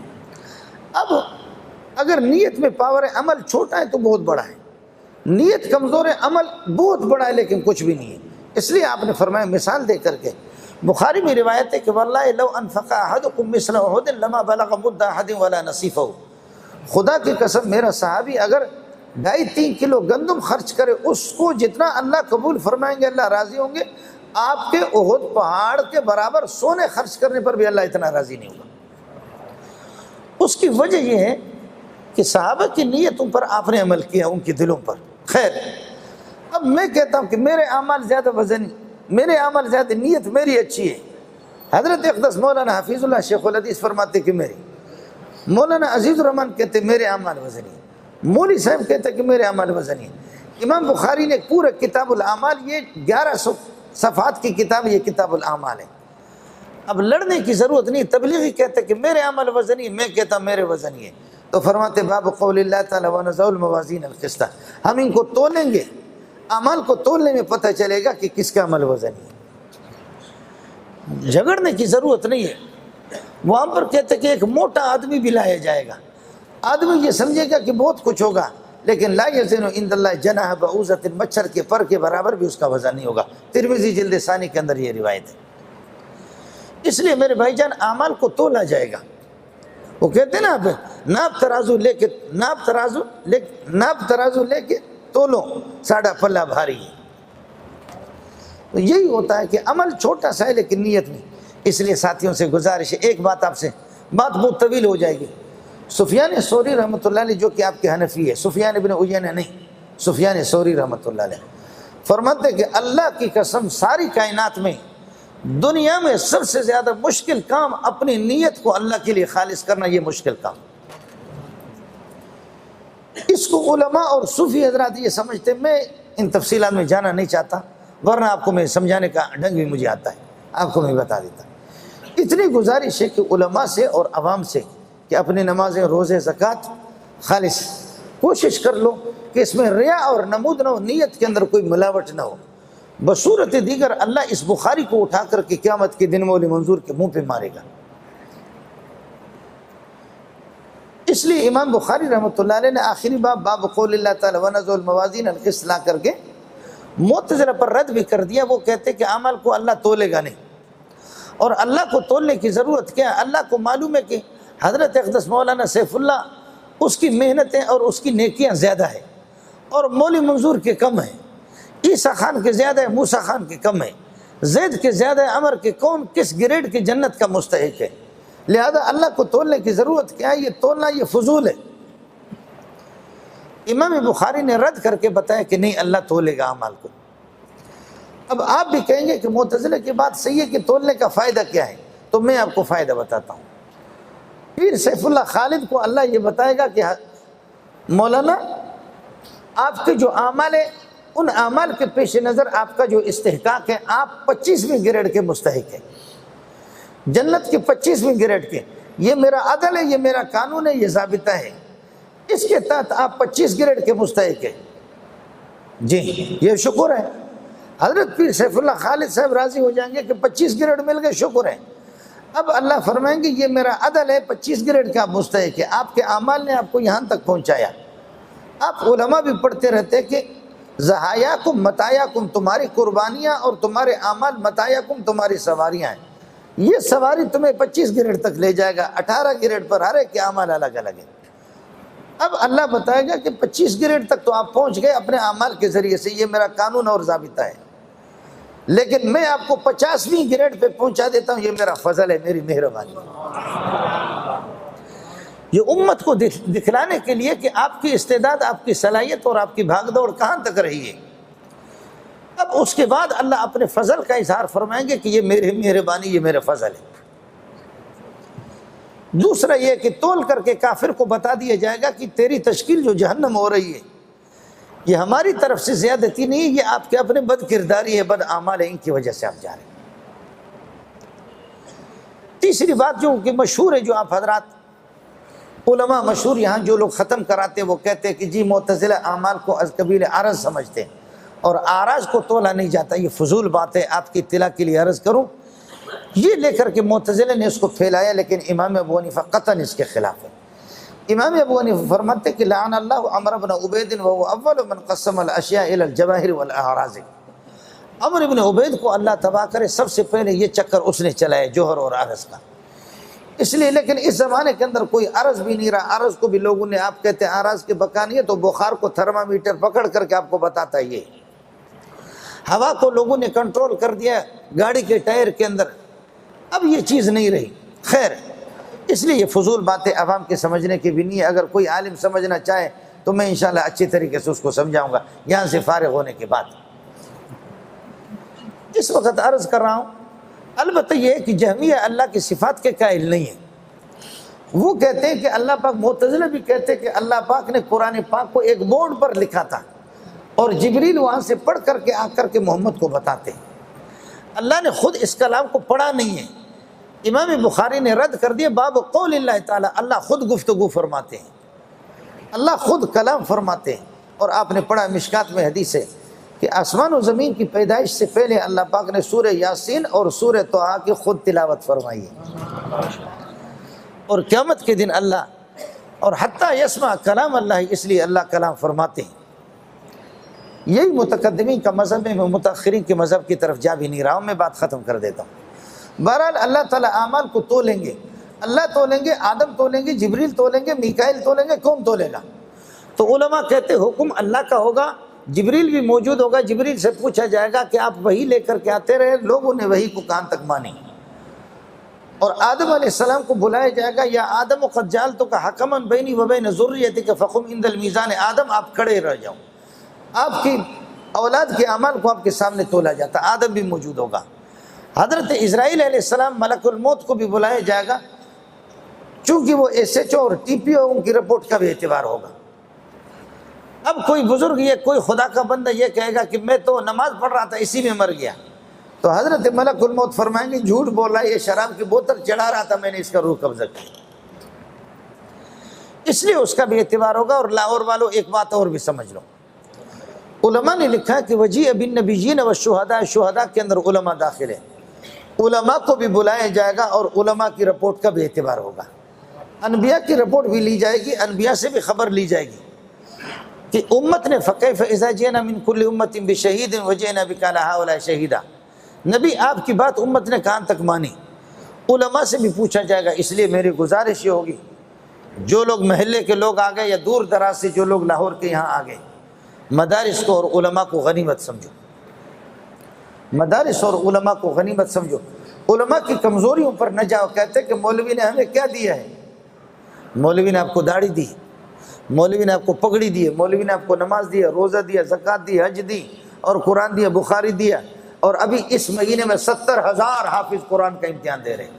اب اگر نیت میں پاور ہے، عمل چھوٹا ہے تو بہت بڑا ہے، نیت کمزور ہے، عمل بہت بڑا ہے لیکن کچھ بھی نہیں ہے۔ اس لیے آپ نے فرمایا مثال دے کر کے بخاری میں روایت ہے کہ واللہ لو انفق احدکم مثل احد لما بلغ مد احد ولا نصیفہ، خدا کی قسم میرا صحابی اگر 2.5-3 کلو گندم خرچ کرے، اس کو جتنا اللہ قبول فرمائیں گے، اللہ راضی ہوں گے، آپ کے احد پہاڑ کے برابر سونے خرچ کرنے پر بھی اللہ اتنا راضی نہیں ہوگا۔ اس کی وجہ یہ ہے کہ صحابہ کی نیتوں پر آپ نے عمل کیا، ان کے دلوں پر۔ خیر، اب میں کہتا ہوں کہ میرے اعمال زیادہ وزنی، میرے اعمال زیادہ، نیت میری اچھی ہے۔ حضرت اقدس مولانا حفیظ اللہ شیخ الحدیث فرماتے کہ میری، مولانا عزیز الرحمن کہتے میرے اعمال وزنی ہیں، مولوی صاحب کہتے کہ میرے اعمال وزنی ہیں۔ امام بخاری نے پورا کتاب الاعمال، یہ 1100 صفحات کی کتاب، یہ کتاب الاعمال ہے۔ اب لڑنے کی ضرورت نہیں، تبلیغی کہتے کہ میرے عمل وزنی ہے، میں کہتا میرے وزنی ہے، تو فرماتے باب قول اللہ تعالیٰ وَنَضَعُ الْمَوَازِينَ الْقِسْطَ، ہم ان کو تولیں گے، اعمال کو تولنے میں پتہ چلے گا کہ کس کا عمل وزنی ہے۔ جھگڑنے کی ضرورت نہیں ہے۔ وہاں پر کہتے کہ ایک موٹا آدمی بھی لایا جائے گا، آدمی یہ سمجھے گا کہ بہت کچھ ہوگا، لیکن لا یزن عند اللہ جناح بعوضۃ، مچھر کے پر کے برابر بھی اس کا وزن نہیں ہوگا۔ ترمذی جلد ثانی کے اندر یہ روایت ہے۔ اس لیے میرے بھائی جان، اعمال کو تولا جائے گا۔ وہ کہتے ہیں نا، آپ ناپ ترازو لے کے تولو، ساڑھا پلہ بھاری ہے۔ تو یہی ہوتا ہے کہ عمل چھوٹا سا ہے لیکن نیت نہیں۔ اس لیے ساتھیوں سے گزارش ہے، ایک بات آپ سے، بات بہت طویل ہو جائے گی۔ سفیان ثوری رحمۃ اللہ علیہ، جو کہ آپ کے حنفی ہے، سفیان ابن عیینہ نہیں، سفیان ثوری رحمۃ اللہ علیہ فرماتے ہیں کہ اللہ کی قسم ساری کائنات میں، دنیا میں سب سے زیادہ مشکل کام اپنی نیت کو اللہ کے لیے خالص کرنا، یہ مشکل کام۔ اس کو علماء اور صوفی حضرات یہ سمجھتے ہیں، میں ان تفصیلات میں جانا نہیں چاہتا، ورنہ آپ کو میں سمجھانے کا ڈھنگ بھی مجھے آتا ہے، آپ کو میں بتا دیتا۔ اتنی گزارش ہے کہ علماء سے اور عوام سے کہ اپنی نمازیں، روزے، زکوٰۃ خالص کوشش کر لو کہ اس میں ریا اور نمود نہ ہو، نیت کے اندر کوئی ملاوٹ نہ ہو۔ بصورت دیگر اللہ اس بخاری کو اٹھا کر کے قیامت کے دن مولوی منظور کے منہ پہ مارے گا۔ اس لیے امام بخاری رحمۃ اللہ علیہ نے آخری باب قول اللہ تعالیٰ وَنَضَعُ الْمَوَازِينَ الْقِسْطَ لا کر کے معتزلہ پر رد بھی کر دیا۔ وہ کہتے کہ عمل کو اللہ تولے گا نہیں، اور اللہ کو تولنے کی ضرورت کیا ہے؟ اللہ کو معلوم ہے کہ حضرت اقدس مولانا سیف اللہ، اس کی محنتیں اور اس کی نیکیاں زیادہ ہیں، اور مولوی منظور کے کم ہیں، عیسیٰ خان کے زیادہ ہے، موسیٰ خان کے کم ہے، زید کے زیادہ ہے، عمر کے، کون کس گریڈ کی جنت کا مستحق ہے؟ لہذا اللہ کو تولنے کی ضرورت کیا ہے؟ یہ تولنا یہ فضول ہے۔ امام بخاری نے رد کر کے بتایا کہ نہیں، اللہ تولے گا اعمال کو۔ اب آپ بھی کہیں گے کہ معتزلہ کی بات صحیح ہے کہ تولنے کا فائدہ کیا ہے، تو میں آپ کو فائدہ بتاتا ہوں۔ پیر سیف اللہ خالد کو اللہ یہ بتائے گا کہ مولانا، آپ کے جو اعمال ہیں، ان اعمال کے پیش نظر آپ کا جو استحقاق ہے، آپ 25ویں گریڈ کے مستحق ہیں، جنت کے 25ویں گریڈ کے۔ یہ میرا عدل ہے، یہ میرا قانون ہے، یہ ضابطہ ہے، اس کے تحت آپ 25 گریڈ کے مستحق ہیں۔ جی، یہ شکر ہے۔ حضرت پیر سیف اللہ خالد صاحب راضی ہو جائیں گے کہ 25 گریڈ مل گئے، شکر ہے۔ اب اللہ فرمائیں گے یہ میرا عدل ہے، 25 گریڈ کا مستحق ہے، آپ کے اعمال نے آپ کو یہاں تک پہنچایا۔ آپ علماء بھی پڑھتے رہتے کہ زہایاکم متایاکم، تمہاری قربانیاں اور تمہارے اعمال، متایاکم تمہاری سواریاں ہیں، یہ سواری تمہیں 25 گریڈ تک لے جائے گا، 18 گریڈ پر ہر ایک کے اعمال الگ الگ ہیں۔ اب اللہ بتائے گا کہ 25 گریڈ تک تو آپ پہنچ گئے اپنے اعمال کے ذریعے سے، یہ میرا قانون اور ضابطہ ہے، لیکن میں آپ کو 50ویں گریڈ پہ پہنچا دیتا ہوں، یہ میرا فضل ہے، میری مہربانی ہے۔ یہ امت کو دکھلانے کے لیے کہ آپ کی استعداد، آپ کی صلاحیت اور آپ کی بھاگ دوڑ کہاں تک رہی ہے۔ اب اس کے بعد اللہ اپنے فضل کا اظہار فرمائیں گے کہ یہ میری مہربانی، یہ میرے فضل ہے۔ دوسرا یہ کہ تول کر کے کافر کو بتا دیا جائے گا کہ تیری تشکیل جو جہنم ہو رہی ہے، یہ ہماری طرف سے زیادتی نہیں ہے، یہ آپ کے اپنے بد کرداری ہے، بد اعمال ہے، ان کی وجہ سے آپ جا رہے ہیں۔ تیسری بات جو کہ مشہور ہے، جو آپ حضرات علماء مشہور یہاں جو لوگ ختم کراتے ہیں، وہ کہتے ہیں کہ جی معتزلہ اعمال کو از قبیل عرض سمجھتے ہیں، اور اعراض کو تولا نہیں جاتا، یہ فضول بات ہے، آپ کی اطلاع کے لیے عرض کروں، یہ لے کر کے معتزلہ نے اس کو پھیلایا، لیکن امام ابو حنیفہ قطعاً اس کے خلاف ہے۔ امام ابو حنیفہ فرماتے ہیں کہ لعن اللہ عمرو بن عبید وهو اول من قسم الاشیاء الى الجواہر والاعراض، عمر بن عبید کو اللہ تباہ کرے، سب سے پہلے یہ چکر اس نے چلایا جوہر اور عرض کا، اس لیے۔ لیکن اس زمانے کے اندر کوئی عرض بھی نہیں رہا، عرض کو بھی لوگوں نے، آپ کہتے ہیں عرض کے بقا نہیں ہے، تو بخار کو تھرمامیٹر پکڑ کر کے آپ کو بتاتا ہے۔ یہ ہوا کو لوگوں نے کنٹرول کر دیا گاڑی کے ٹائر کے اندر، اب یہ چیز نہیں رہی۔ خیر، اس لیے یہ فضول باتیں عوام کے سمجھنے کی بھی نہیں ہے۔ اگر کوئی عالم سمجھنا چاہے تو میں انشاءاللہ اچھی طریقے سے اس کو سمجھاؤں گا یہاں سے فارغ ہونے کے بعد۔ اس وقت عرض کر رہا ہوں، البتہ یہ ہے کہ جہمیہ اللہ کی صفات کے قائل نہیں ہے۔ وہ کہتے ہیں کہ اللہ پاک، معتزلہ بھی کہتے ہیں کہ اللہ پاک نے قرآن پاک کو ایک بورڈ پر لکھا تھا اور جبریل وہاں سے پڑھ کر کے آ کر کے محمد کو بتاتے ہیں۔ اللہ نے خود اس کلام کو پڑھا نہیں ہے۔ امام بخاری نے رد کر دیا باب قول اللہ تعالیٰ، اللہ خود گفتگو فرماتے ہیں، اللہ خود کلام فرماتے ہیں۔ اور آپ نے پڑھا مشکات میں حدیث ہے کہ آسمان و زمین کی پیدائش سے پہلے اللہ پاک نے سورہ یاسین اور سورہ طٰہٰ کی خود تلاوت فرمائی ہے، اور قیامت کے دن اللہ، اور حتیٰ یسمع کلام اللہ، اس لیے اللہ کلام فرماتے ہیں۔ یہی متقدمین کا مذہب ہے، میں متاخرین کے مذہب کی طرف جا بھی نہیں رہا ہوں، میں بات ختم کر دیتا ہوں۔ بہرحال اللہ تعالیٰ اعمال کو تولیں گے، اللہ تولیں گے، آدم تولیں گے، جبریل تولیں گے، میکائیل تولیں گے، کون تولے گا؟ تو علماء کہتے حکم اللہ کا ہوگا، جبریل بھی موجود ہوگا، جبریل سے پوچھا جائے گا کہ آپ وحی لے کر کے آتے رہے، لوگوں نے وحی کو کہاں تک مانی؟ اور آدم علیہ السلام کو بلایا جائے گا، یا آدم قد جعلتک حکما بینی و بین ذریتک فقم عند المیزان، آدم آپ کھڑے رہ جاؤ، آپ کی اولاد کے اعمال کو آپ کے سامنے تولا جاتا، آدم بھی موجود ہوگا۔ حضرت اسرائیل علیہ السلام، ملک الموت کو بھی بلایا جائے گا، چونکہ وہ SHO اور TPO ان کی رپورٹ کا بھی اعتبار ہوگا۔ اب کوئی بزرگ، یہ کوئی خدا کا بندہ یہ کہے گا کہ میں تو نماز پڑھ رہا تھا اسی میں مر گیا، تو حضرت ملک الموت فرمائیں گے جھوٹ بول رہا ہے، یہ شراب کی بوتل چڑھا رہا تھا، میں نے اس کا روح قبضہ کیا، اس لیے اس کا بھی اعتبار ہوگا۔ اور لاہور والوں ایک بات اور بھی سمجھ لو، علماء نے لکھا ہے کہ وجیء بالنبیین والشہداء، شہداء کے اندر علماء داخل ہیں، علماء کو بھی بلایا جائے گا اور علماء کی رپورٹ کا بھی اعتبار ہوگا، انبیاء کی رپورٹ بھی لی جائے گی، انبیاء سے بھی خبر لی جائے گی کہ امت نے فکیف اذا جئنا من کل امت بشہید وجئنا بک علی ہؤلاء شہیدا، نبی آپ کی بات امت نے کہاں تک مانی؟ علماء سے بھی پوچھا جائے گا۔ اس لیے میری گزارش یہ ہوگی، جو لوگ محلے کے لوگ آ گئے یا دور دراز سے جو لوگ لاہور کے یہاں آ گئے، مدارس کو اور علماء کو غنیمت سمجھو، مدارس اور علماء کو غنیمت سمجھو، علماء کی کمزوریوں پر نہ جاؤ۔ کہتے کہ مولوی نے ہمیں کیا دیا ہے؟ مولوی نے آپ کو داڑھی دی، مولوی نے آپ کو پگڑی دی ہے، مولوی نے آپ کو نماز دیا، روزہ دیا، زکوٰۃ دی، حج دی، اور قرآن دیا، بخاری دیا، اور ابھی اس مہینے میں 70,000 حافظ قرآن کا امتحان دے رہے ہیں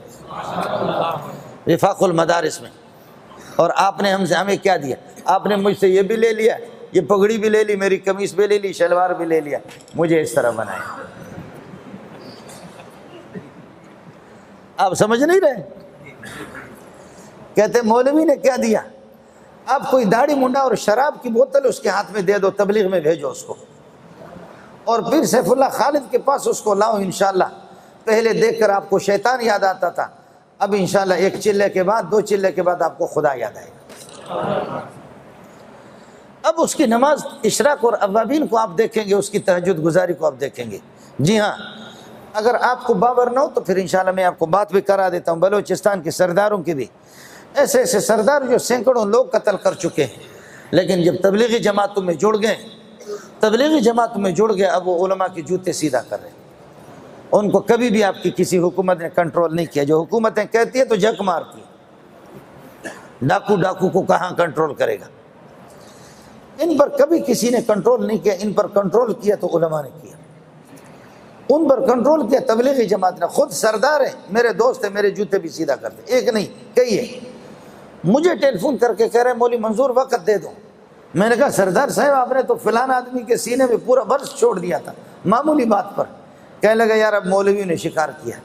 وفاق المدارس میں۔ اور آپ نے ہمیں کیا دیا؟ آپ نے مجھ سے یہ بھی لے لیا، یہ پگڑی بھی لے لی، میری قمیص بھی لے لی، شلوار بھی لے لیا، مجھے اس طرح بنایا۔ آپ سمجھ نہیں رہے؟ کہتے مولوی نے کیا دیا؟ آپ کوئی داڑھی منڈا اور شراب کی بوتل اس کے ہاتھ میں دے دو، تبلیغ میں بھیجو اس کو، اور پھر سیف اللہ خالد کے پاس اس کو لاؤ انشاءاللہ۔ پہلے دیکھ کر آپ کو شیطان یاد آتا تھا، اب انشاءاللہ ایک چلے کے بعد، دو چلے کے بعد آپ کو خدا یاد آئے گا۔ اب اس کی نماز اشراق اور اوابین کو آپ دیکھیں گے، اس کی تہجد گزاری کو آپ دیکھیں گے۔ جی ہاں، اگر آپ کو باور نہ ہو تو پھر انشاءاللہ میں آپ کو بات بھی کرا دیتا ہوں، بلوچستان کے سرداروں کی بھی، ایسے ایسے سردار جو سینکڑوں لوگ قتل کر چکے ہیں، لیکن جب تبلیغی جماعتوں میں جڑ گئے، تبلیغی جماعتوں میں جڑ گئے، اب وہ علماء کے جوتے سیدھا کر رہے ہیں۔ ان کو کبھی بھی آپ کی کسی حکومت نے کنٹرول نہیں کیا، جو حکومتیں کہتی ہیں تو جھک مارتی ہیں، ڈاکو کو کہاں کنٹرول کرے گا؟ ان پر کبھی کسی نے کنٹرول نہیں کیا، ان پر کنٹرول کیا تو علماء نے کیا، ان پر کنٹرول کیا تبلیغی جماعت نے، خود سردار ہیں، میرے دوست ہیں، میرے جوتے بھی سیدھا کرتے، ایک نہیں کئی ہے۔ مجھے ٹیلی فون کر کے کہہ رہے ہیں مولوی منظور وقت دے دو، میں نے کہا سردار صاحب آپ نے تو فلان آدمی کے سینے میں پورا برس چھوڑ دیا تھا معمولی بات پر، کہنے لگا یار اب مولویوں نے شکار کیا،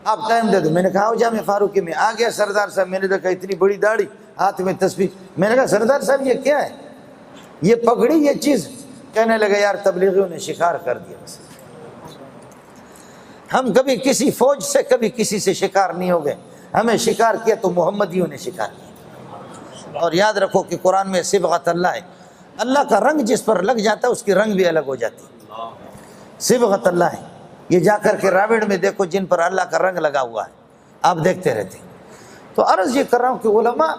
آپ ٹائم دے دو۔ میں نے کہا آؤ جامع فاروقی میں، آ گیا سردار صاحب، میں نے دیکھا اتنی بڑی داڑھی، ہاتھ میں تسبیح، میں نے کہا سردار صاحب یہ کیا ہے؟ یہ پگڑی، یہ چیز؟ کہنے لگا یار تبلیغیوں نے شکار کر دیا، بس ہم کبھی کسی فوج سے کبھی کسی سے شکار نہیں ہو گئے، ہمیں شکار کیا تو محمدیوں نے شکار کیا۔ اور یاد رکھو کہ قرآن میں صبغت اللہ ہے، اللہ کا رنگ جس پر لگ جاتا ہے اس کی رنگ بھی الگ ہو جاتی ہے۔ صبغت اللہ ہے، یہ جا کر کے راوڑ میں دیکھو جن پر اللہ کا رنگ لگا ہوا ہے، آپ دیکھتے رہتے ہیں۔ تو عرض یہ کر رہا ہوں کہ علماء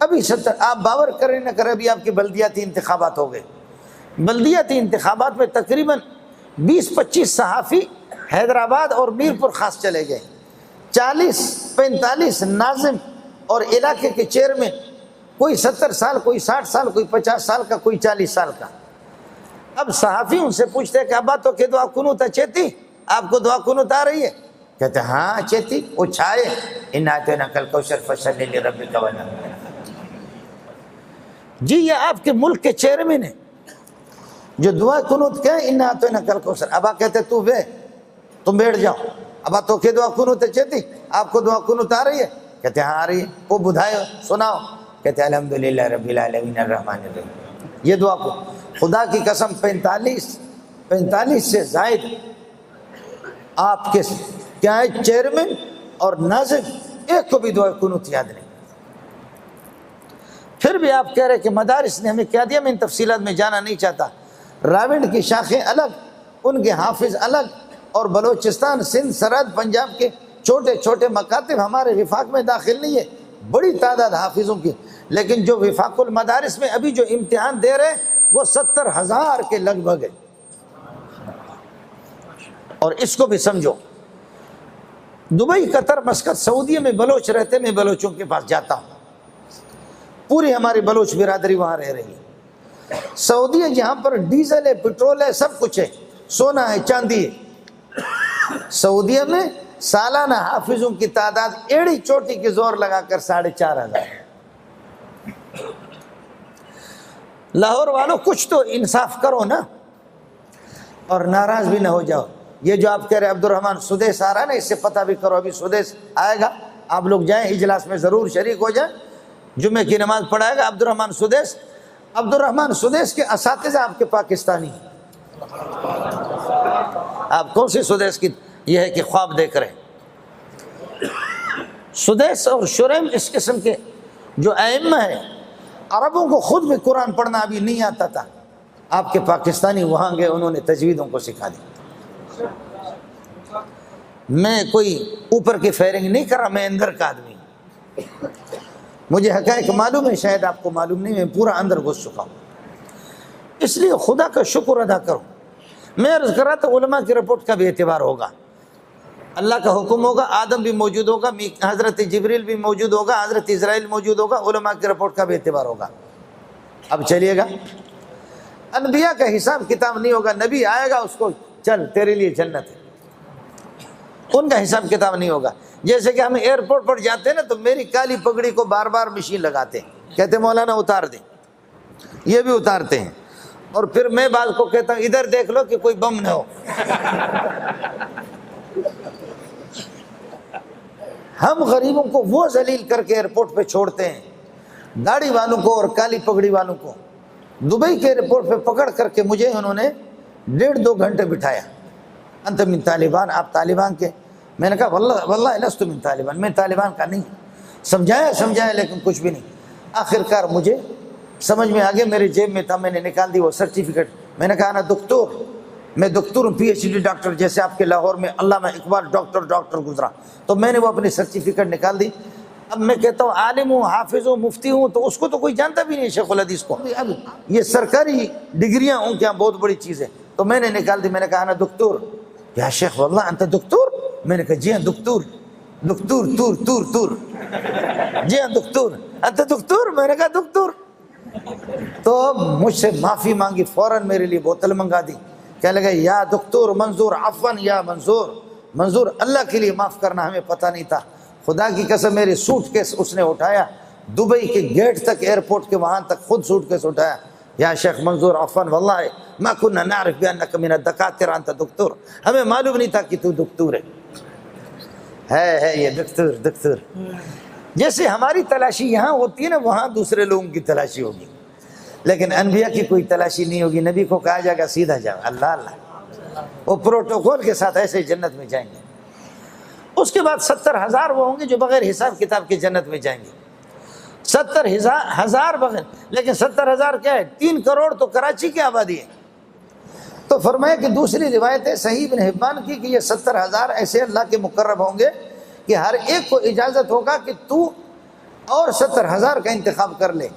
ابھی آپ باور کریں نہ کریں، ابھی آپ کے بلدیاتی انتخابات ہو گئے، بلدیاتی انتخابات میں تقریباً 20-25 صحافی حیدرآباد اور میرپور خاص چلے گئے، 40-45 ناظم اور علاقے کے چیئرمین، کوئی 70 سال، کوئی 60 سال، کوئی 50 سال کا، کوئی 40 سال کا۔ اب صحافی ان سے پوچھتے ہیں کہ ابا تو کہ دعا کنوت چیتی، آپ کو دعا کنوت آ رہی ہے؟ کہتے ہیں ہاں چیتی، وہ چھائے انا اعطیناک الکوثر فصلی لربک وانحر۔ جی یہ آپ کے ملک کے چیئرمین ہیں جو دعا کنوت کہیں انا اعطیناک الکوثر، ابا کہتے تو بے تم بیٹھ جاؤ، ابا تو کہ دعا کنوت چیتی، آپ کو دعا کنوت آ رہی ہے؟ کہتے ہیں ہاں آ رہی ہے، وہ بدھائے سناؤ، کہتے ہیں الحمدللہ رب العالمین الرحمن الرحیم۔ یہ دعا کو خدا کی قسم 45 سے زائد آپ کے کیا ہے چیئرمین اور ناظم ایک کو بھی دعا قنوت یاد نہیں۔ پھر بھی آپ کہہ رہے کہ مدارس نے ہمیں کیا دیا، میں ان تفصیلات میں جانا نہیں چاہتا۔ راوڑ کی شاخیں الگ، ان کے حافظ الگ، اور بلوچستان، سندھ، سرحد، پنجاب کے چھوٹے چھوٹے مکاتب ہمارے وفاق میں داخل نہیں ہے، بڑی تعداد حافظوں کی، لیکن جو وفاق المدارس میں ابھی جو امتحان دے رہے وہ 70,000 کے لگ بھگ ہے۔ اور اس کو بھی سمجھو، دبئی، قطر، مسقط، سعودیہ میں بلوچ رہتے، میں بلوچوں کے پاس جاتا ہوں، پوری ہماری بلوچ برادری وہاں رہ رہی ہے۔ سعودیہ جہاں پر ڈیزل ہے، پٹرول ہے، سب کچھ ہے، سونا ہے، چاندی ہے، سعودیہ میں سالانہ حافظوں کی تعداد ایڑی چوٹی کے زور لگا کر 4,500 ہے۔ لاہور والوں کچھ تو انصاف کرو نا، اور ناراض بھی نہ ہو جاؤ۔ یہ جو آپ کہہ رہے عبد الرحمن سدیس آ رہا ہے نا، اس سے پتہ بھی کرو، ابھی سدیس آئے گا، آپ لوگ جائیں اجلاس میں ضرور شریک ہو جائیں، جمعے کی نماز پڑھائے گا عبد الرحمن سدیس۔ عبد الرحمن سدیس کے اساتذہ آپ کے پاکستانی ہیں، آپ کون سی سدیس کی یہ ہے کہ خواب دیکھ رہے ہیں؟ سدیس اور شریم اس قسم کے جو ائمہ ہیں، عربوں کو خود بھی قرآن پڑھنا ابھی نہیں آتا تھا، آپ کے پاکستانی وہاں گئے، انہوں نے تجویدوں کو سکھا دی۔ میں کوئی اوپر کی فیرنگ نہیں کر رہا، میں اندر کا آدمی ہوں، مجھے حقائق معلوم ہے، شاید آپ کو معلوم نہیں، میں پورا اندر گھس چکا ہوں، اس لیے خدا کا شکر ادا کرو۔ میں عرض کر رہا تھا علماء کی رپورٹ کا بھی اعتبار ہوگا، اللہ کا حکم ہوگا، آدم بھی موجود ہوگا، حضرت جبریل بھی موجود ہوگا، حضرت اسرائیل موجود ہوگا، علماء کی رپورٹ کا بھی اعتبار ہوگا۔ اب چلیے گا، انبیاء کا حساب کتاب نہیں ہوگا، نبی آئے گا اس کو چل تیرے لیے جنت ہے، ان کا حساب کتاب نہیں ہوگا۔ جیسے کہ ہم ایئرپورٹ پر جاتے ہیں نا، تو میری کالی پگڑی کو بار بار مشین لگاتے ہیں، کہتے مولانا اتار دیں، یہ بھی اتارتے ہیں، اور پھر میں بعض کو کہتا ہوں ادھر دیکھ لو کہ کوئی بم نہ ہو۔ ہم غریبوں کو وہ ذلیل کر کے ایئرپورٹ پہ چھوڑتے ہیں، داڑھی والوں کو اور کالی پگڑی والوں کو۔ دبئی کے ایئرپورٹ پہ پکڑ کر کے مجھے انہوں نے 1.5-2 گھنٹے بٹھایا، انت من طالبان، آپ طالبان کے؟ میں نے کہا واللہ لست من طالبان، میں طالبان کا نہیں۔ سمجھایا لیکن کچھ بھی نہیں۔ آخر کار مجھے سمجھ میں آ گیا، میرے جیب میں تھا، میں نے نکال دی وہ سرٹیفکیٹ، میں نے کہا نا دکتور، میں دکتور ہوں، PhD ڈاکٹر، جیسے آپ کے لاہور میں علامہ اقبال ڈاکٹر گزرا، تو میں نے وہ اپنی سرٹیفکیٹ نکال دی۔ اب میں کہتا ہوں عالم ہوں، حافظ ہوں، مفتی ہوں، تو اس کو تو کوئی جانتا بھی نہیں شیخ الحدیث کو، اب یہ سرکاری ڈگریاں ہوں کیا بہت بڑی چیز ہے، تو میں نے نکال دی، میں نے کہا نا دکتور۔ یا شیخ واللہ انت دکتور؟ میں نے کہا جی ہاں دکتور، تور جی ہاں دکتور، انت دکتور؟ میں نے کہا دکتور۔ تو مجھ سے معافی مانگی، فوراً میرے لیے بوتل منگا دی، کہنے لگا یا دکتور منظور عفواً یا منظور اللہ کے لیے معاف کرنا، ہمیں پتہ نہیں تھا۔ خدا کی قسم میری سوٹ کیس اس نے اٹھایا، دبئی کے گیٹ تک، ایئرپورٹ کے وہاں تک خود سوٹ کیس اٹھایا، یا شیخ منظور عفواً واللہ ما كنا نعرف بأنك من الدكاترة انت دکتور، ہمیں معلوم نہیں تھا کہ تو دکتور ہے یہ دکتور۔ جیسے ہماری تلاشی یہاں ہوتی ہے نا، وہاں دوسرے لوگوں کی تلاشی ہوگی، لیکن انبیاء کی کوئی تلاشی نہیں ہوگی۔ نبی کو کہا جائے گا سیدھا جاؤ، اللہ، وہ پروٹوکول کے ساتھ ایسے جنت میں جائیں گے۔ اس کے بعد 70,000 وہ ہوں گے جو بغیر حساب کتاب کے جنت میں جائیں گے، 70,000 بغیر، لیکن 70,000 کیا ہے، 3 کروڑ تو کراچی کی آبادی ہے، تو فرمایا کہ دوسری روایت ہے صحیح ابن حبان کی کہ یہ 70,000 ایسے اللہ کے مقرب ہوں گے کہ ہر ایک کو اجازت ہوگا کہ تو اور 70,000 کا انتخاب کر لے.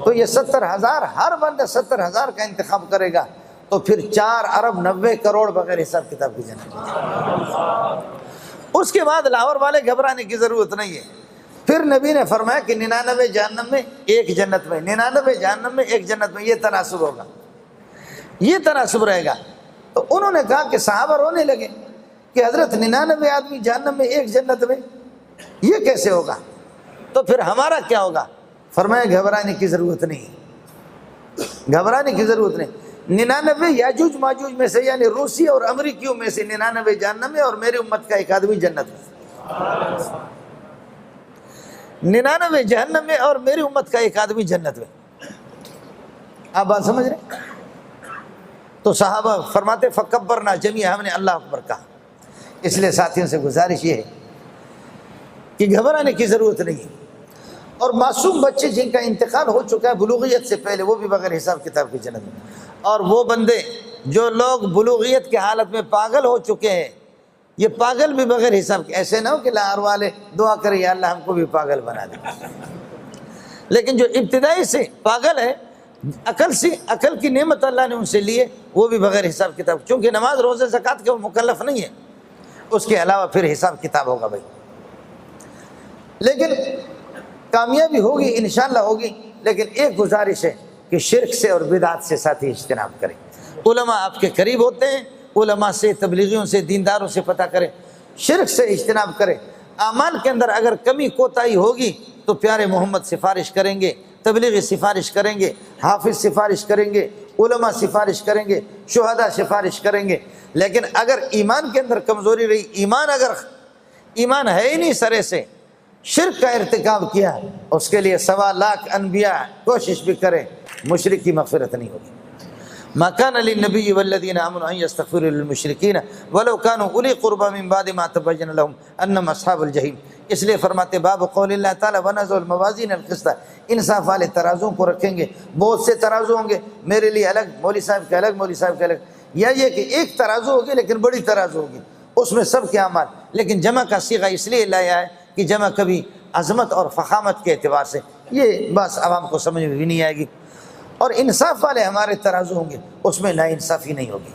تو یہ 70,000 ہر بندہ 70,000 کا انتخاب کرے گا تو پھر 4 ارب 90 کروڑ بغیر حساب کتاب کی جنت. اس کے بعد لاہور والے گھبرانے کی ضرورت نہیں ہے. پھر نبی نے فرمایا کہ 99 جہنم میں 1 جنت میں، 99 جہنم میں 1 جنت میں، یہ تناسب ہوگا، یہ تناسب رہے گا. تو انہوں نے کہا کہ صحابہ رونے لگے کہ حضرت 99 آدمی جہنم میں 1 جنت میں، یہ کیسے ہوگا؟ تو پھر ہمارا کیا ہوگا؟ فرمایا گھبرانے کی ضرورت نہیں، گھبرانے کی ضرورت نہیں. 99 یاجوج ماجوج میں سے یعنی روسی اور امریکیوں میں سے 99 جہنم میں اور میری امت کا 1 آدمی جنت میں. 99 جہنم میں اور میری امت کا 1 آدمی جنت میں. آپ بات سمجھ رہے ہیں؟ تو صحابہ فرماتے فکبرنا جمیعا، ہم نے اللہ اکبر کہا. اس لیے ساتھیوں سے گزارش یہ ہے کہ گھبرانے کی ضرورت نہیں. اور معصوم بچے جن کا انتقال ہو چکا ہے بلوغیت سے پہلے، وہ بھی بغیر حساب کتاب کی جنت میں. اور وہ بندے جو لوگ بلوغیت کی حالت میں پاگل ہو چکے ہیں، یہ پاگل بھی بغیر حساب کے. ایسے نہ ہو کہ لاہور والے دعا کریں یا اللہ ہم کو بھی پاگل بنا دے. لیکن جو ابتدائی سے پاگل ہے، عقل کی نعمت اللہ نے ان سے لی ہے، وہ بھی بغیر حساب کتاب، چونکہ نماز روزے زکوٰۃ کے وہ مکلف نہیں ہے. اس کے علاوہ پھر حساب کتاب ہوگا بھائی. لیکن کامیابی ہوگی انشاءاللہ ہوگی. لیکن ایک گزارش ہے کہ شرک سے اور بدعت سے ساتھی اجتناب کریں. علماء آپ کے قریب ہوتے ہیں، علماء سے، تبلیغیوں سے، دینداروں سے پتہ کریں. شرک سے اجتناب کریں. اعمال کے اندر اگر کمی کوتاہی ہوگی تو پیارے محمد سفارش کریں گے، تبلیغی سفارش کریں گے، حافظ سفارش کریں گے، علماء سفارش کریں گے، شہداء سفارش کریں گے. لیکن اگر ایمان کے اندر کمزوری رہی، ایمان ہے ہی نہیں سرے سے، شرک کا ارتکاب کیا، اس کے لیے 1.25 لاکھ انبیاء کوشش بھی کریں، مشرک کی مغفرت نہیں ہوگی. ما كان للنبي والذين آمنوا أن يستغفروا للمشركين ولو كانوا أولي قربى من بعد ما تبين لهم أنهم أصحاب الجحيم. اس لیے فرماتے باب قول اللہ تعالیٰ ونضع الموازین القسط، انصاف والے ترازوں کو رکھیں گے. بہت سے ترازو ہوں گے، میرے لیے الگ، مولوی صاحب کے الگ، مولوی صاحب کے الگ. یا یہ کہ ایک ترازو ہوگی لیکن بڑی ترازو ہوگی، اس میں سب کے اعمال. لیکن جمع کا صیغہ اس لیے لایا ہے کہ جمع کبھی عظمت اور فخامت کے اعتبار سے، یہ بس عوام کو سمجھ میں بھی نہیں آئے گی. اور انصاف والے ہمارے ترازو ہوں گے، اس میں ناانصافی نہیں ہوگی.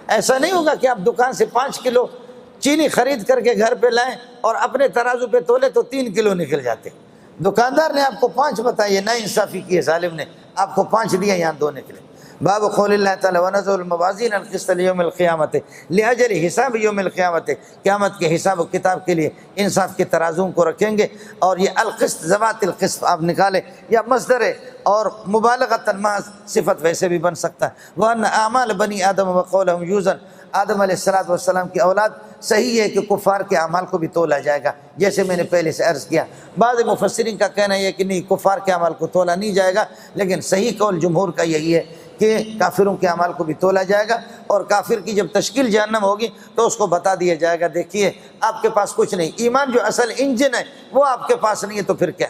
ایسا نہیں ہوگا کہ آپ دکان سے 5 کلو چینی خرید کر کے گھر پہ لائیں اور اپنے ترازو پہ تولے تو 3 کلو نکل جاتے. دکاندار نے آپ کو 5 بتائی، ناانصافی کی ہے، ظالم نے آپ کو 5 دیا، یہاں 2 نکلے. باب قول اللہ تعالیٰ ونضع الموازین القسط لیوم القیامت لاجل حساب یوم القیامت، قیامت کے حساب و کتاب کے لیے انصاف کے ترازوں کو رکھیں گے. اور یہ القسط ذوات القسط آپ نکالیں، یا مصدر ہے اور مبالغۃ محض صفت ویسے بھی بن سکتا ہے. وان اعمال بنی آدم وقولهم یوزن، آدم علیہ السلام کی اولاد صحیح ہے کہ کفار کے اعمال کو بھی تولا جائے گا، جیسے میں نے پہلے سے عرض کیا. بعض مفسرین کا کہنا یہ کہ نہیں، کفار کے اعمال کو تولا نہیں جائے گا، لیکن صحیح قول جمہور کا یہی ہے کہ کافروں کے اعمال کو بھی تولا جائے گا. اور کافر کی جب تشکیل جہنم ہوگی تو اس کو بتا دیا جائے گا دیکھیے آپ کے پاس کچھ نہیں، ایمان جو اصل انجن ہے وہ آپ کے پاس نہیں ہے، تو پھر کیا؟